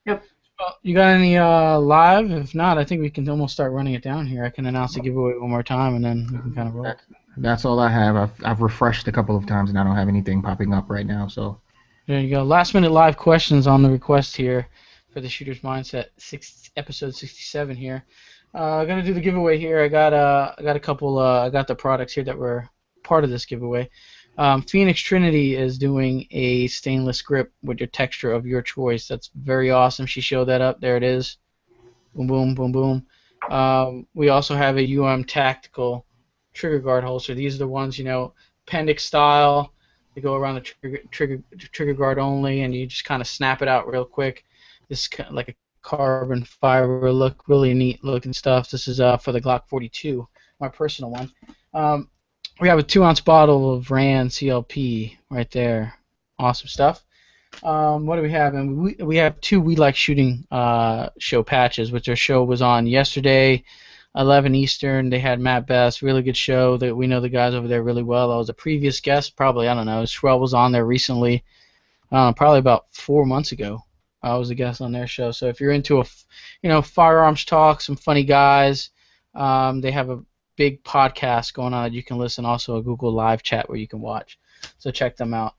Yep. Well, you got any live? If not, I think we can almost start running it down here. I can announce the giveaway one more time, and then we can kind of roll. That's all I have. I've refreshed a couple of times, and I don't have anything popping up right now. So there you go. Last minute live questions on the request here for the Shooter's Mindset episode 67 here. I'm gonna do the giveaway here. I got a couple. I got the products here that were part of this giveaway. Phoenix Trinity is doing a stainless grip with your texture of your choice. That's very awesome. She showed that up. There it is. Boom, boom, boom, boom. We also have a Tactical trigger guard holster. These are the ones, appendix style. They go around the trigger guard only, and you just kind of snap it out real quick. This is kind of like a carbon fiber look, really neat looking stuff. This is for the Glock 42, my personal one. We have a 2-ounce bottle of Rand CLP right there. Awesome stuff. What do we have? And we have 2 We Like Shooting show patches, which their show was on yesterday, 11 Eastern. They had Matt Best, really good show. That we know the guys over there really well. I was a previous guest, probably, I don't know, Shrell was on there recently, probably about 4 months ago. I was a guest on their show. So if you're into firearms talk, some funny guys, they have a big podcast going on that you can listen. Also a Google Live chat where you can watch. So check them out.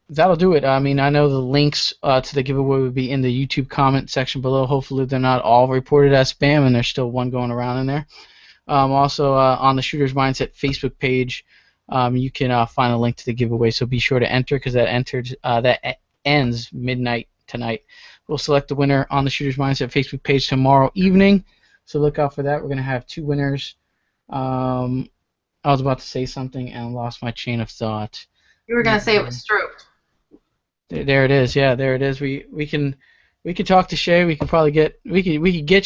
That'll do it. I mean, I know the links to the giveaway would be in the YouTube comment section below. Hopefully they're not all reported as spam, and there's still one going around in there. Also on the Shooter's Mindset Facebook page, you can find a link to the giveaway. So be sure to enter because that ends midnight tonight. We'll select the winner on the Shooter's Mindset Facebook page tomorrow evening. So look out for that. We're going to have 2 winners. I was about to say something and lost my chain of thought. You were going to say it was stroked. There it is. Yeah, there it is. We can talk to Shay. We can probably get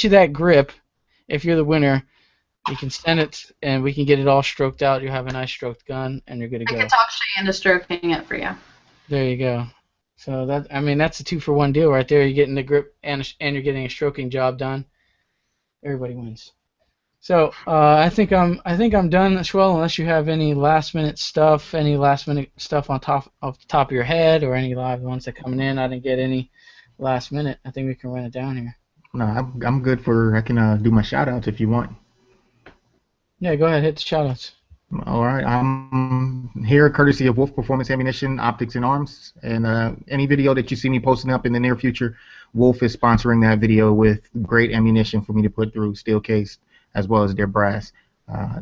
you that grip if you're the winner. You can send it and we can get it all stroked out. You'll have a nice stroked gun and you're good to go. I can talk Shay into stroking it for you. There you go. So that's a 2-for-1 deal right there. You're getting the grip and you're getting a stroking job done. Everybody wins. So I think I'm done as well. Unless you have any last minute stuff on top off the top of your head, or any live ones that coming in. I didn't get any last minute. I think we can run it down here. No, I'm good for. I can do my shout outs if you want. Yeah, go ahead, hit the shout outs. All right, I'm here courtesy of Wolf Performance Ammunition, Optics and Arms, and any video that you see me posting up in the near future, Wolf is sponsoring that video with great ammunition for me to put through, steel case, as well as their brass.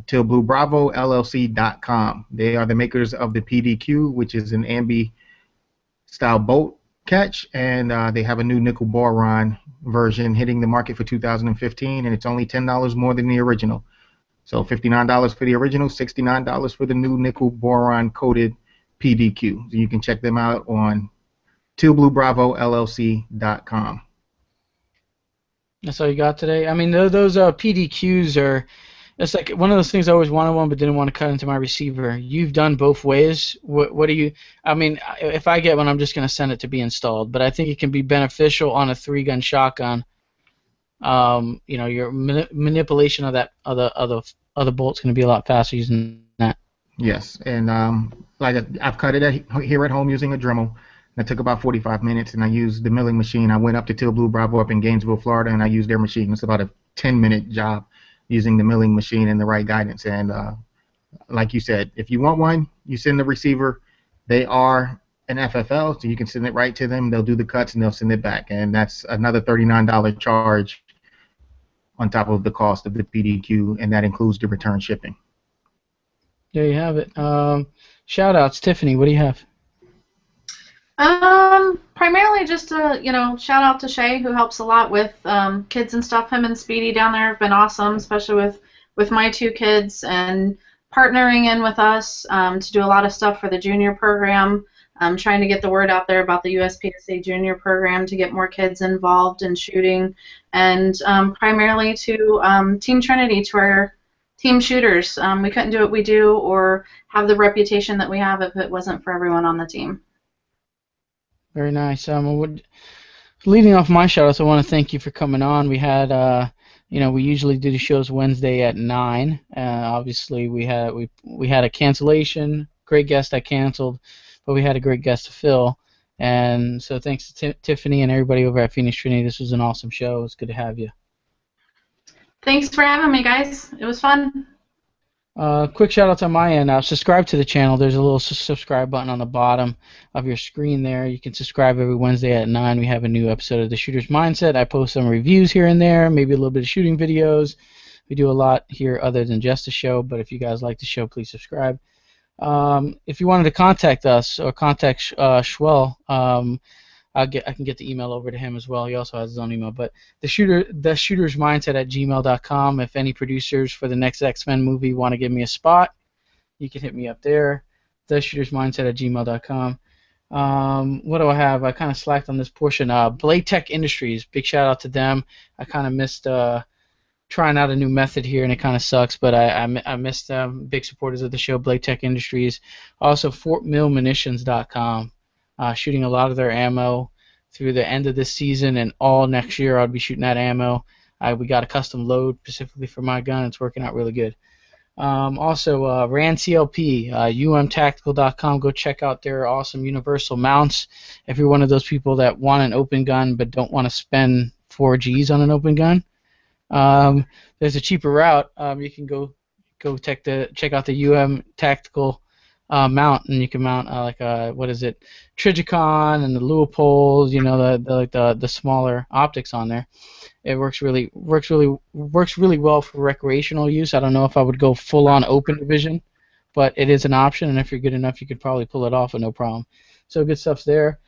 Teal Blue Bravo LLC.com. They are the makers of the PDQ, which is an ambi style bolt catch, and they have a new nickel boron version hitting the market for 2015, and it's only $10 more than the original. So $59 for the original, $69 for the new nickel boron coated PDQ. So you can check them out on tealbluebravollc.com. That's all you got today? I mean, those PDQs are, it's like one of those things I always wanted one but didn't want to cut into my receiver. You've done both ways. What do you, I mean, if I get one, I'm just going to send it to be installed, but I think it can be beneficial on a 3-gun shotgun. You know, your manipulation of that other bolt's going to be a lot faster using that. Yes, and like I've cut it here at home using a Dremel. That took about 45 minutes, and I used the milling machine. I went up to Teal Blue Bravo up in Gainesville, Florida, and I used their machine. It's about a 10-minute job using the milling machine and the right guidance. And like you said, if you want one, you send the receiver. They are an FFL, so you can send it right to them. They'll do the cuts, and they'll send it back. And that's another $39 charge on top of the cost of the PDQ, and that includes the return shipping. There you have it. Shout outs, Tiffany, what do you have? Primarily just to, shout out to Shay, who helps a lot with kids and stuff. Him and Speedy down there have been awesome, especially with my 2 kids, and partnering in with us to do a lot of stuff for the junior program. Trying to get the word out there about the USPSA junior program to get more kids involved in shooting, and primarily to Team Trinity, to our team shooters. We couldn't do what we do or have the reputation that we have if it wasn't for everyone on the team. Very nice. Leading off my shout-outs, I want to thank you for coming on. We had, we usually do the shows Wednesday at 9. Obviously, we had a cancellation. Great guest that canceled, but we had a great guest to fill. And so thanks to Tiffany and everybody over at Phoenix Trinity. This was an awesome show. It's good to have you. Thanks for having me, guys. It was fun. Quick shout out on my end. Subscribe to the channel. There's a little subscribe button on the bottom of your screen there. You can subscribe every Wednesday at 9. We have a new episode of The Shooter's Mindset. I post some reviews here and there, maybe a little bit of shooting videos. We do a lot here other than just the show, but if you guys like the show, please subscribe. If you wanted to contact us or contact Schwell, I can get the email over to him as well. He also has his own email. But the shooter's mindset at gmail.com. If any producers for the next X-Men movie want to give me a spot, you can hit me up there. The shooter's mindset at gmail.com. What do I have? I kind of slacked on this portion. Blade Tech Industries. Big shout out to them. I kind of missed trying out a new method here, and it kind of sucks, but I missed them. Big supporters of the show, Blade Tech Industries. Also, FortMillMunitions.com. Shooting a lot of their ammo through the end of this season and all next year. I'll be shooting that ammo. We got a custom load specifically for my gun. It's working out really good. Also, RAN CLP, umtactical.com. Go check out their awesome universal mounts. If you're one of those people that want an open gun but don't want to spend 4 Gs on an open gun, there's a cheaper route. You can go check out the UM Tactical mount, and you can mount Trigicon and the Leupold, the smaller optics on there. It works really well for recreational use. I don't know if I would go full on open division, but it is an option, and if you're good enough, you could probably pull it off with no problem. So good stuff's there.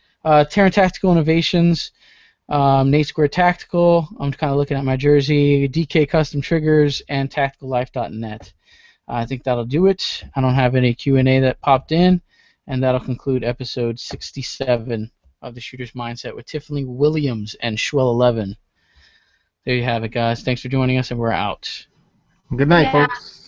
Terran Tactical Innovations, Nate Square Tactical. I'm kind of looking at my jersey. DK Custom Triggers and TacticalLife.net. I think that'll do it. I don't have any Q&A that popped in, and that'll conclude episode 67 of The Shooter's Mindset with Tiffany Williams and Schwell11. There you have it, guys. Thanks for joining us, and we're out. Good night, folks.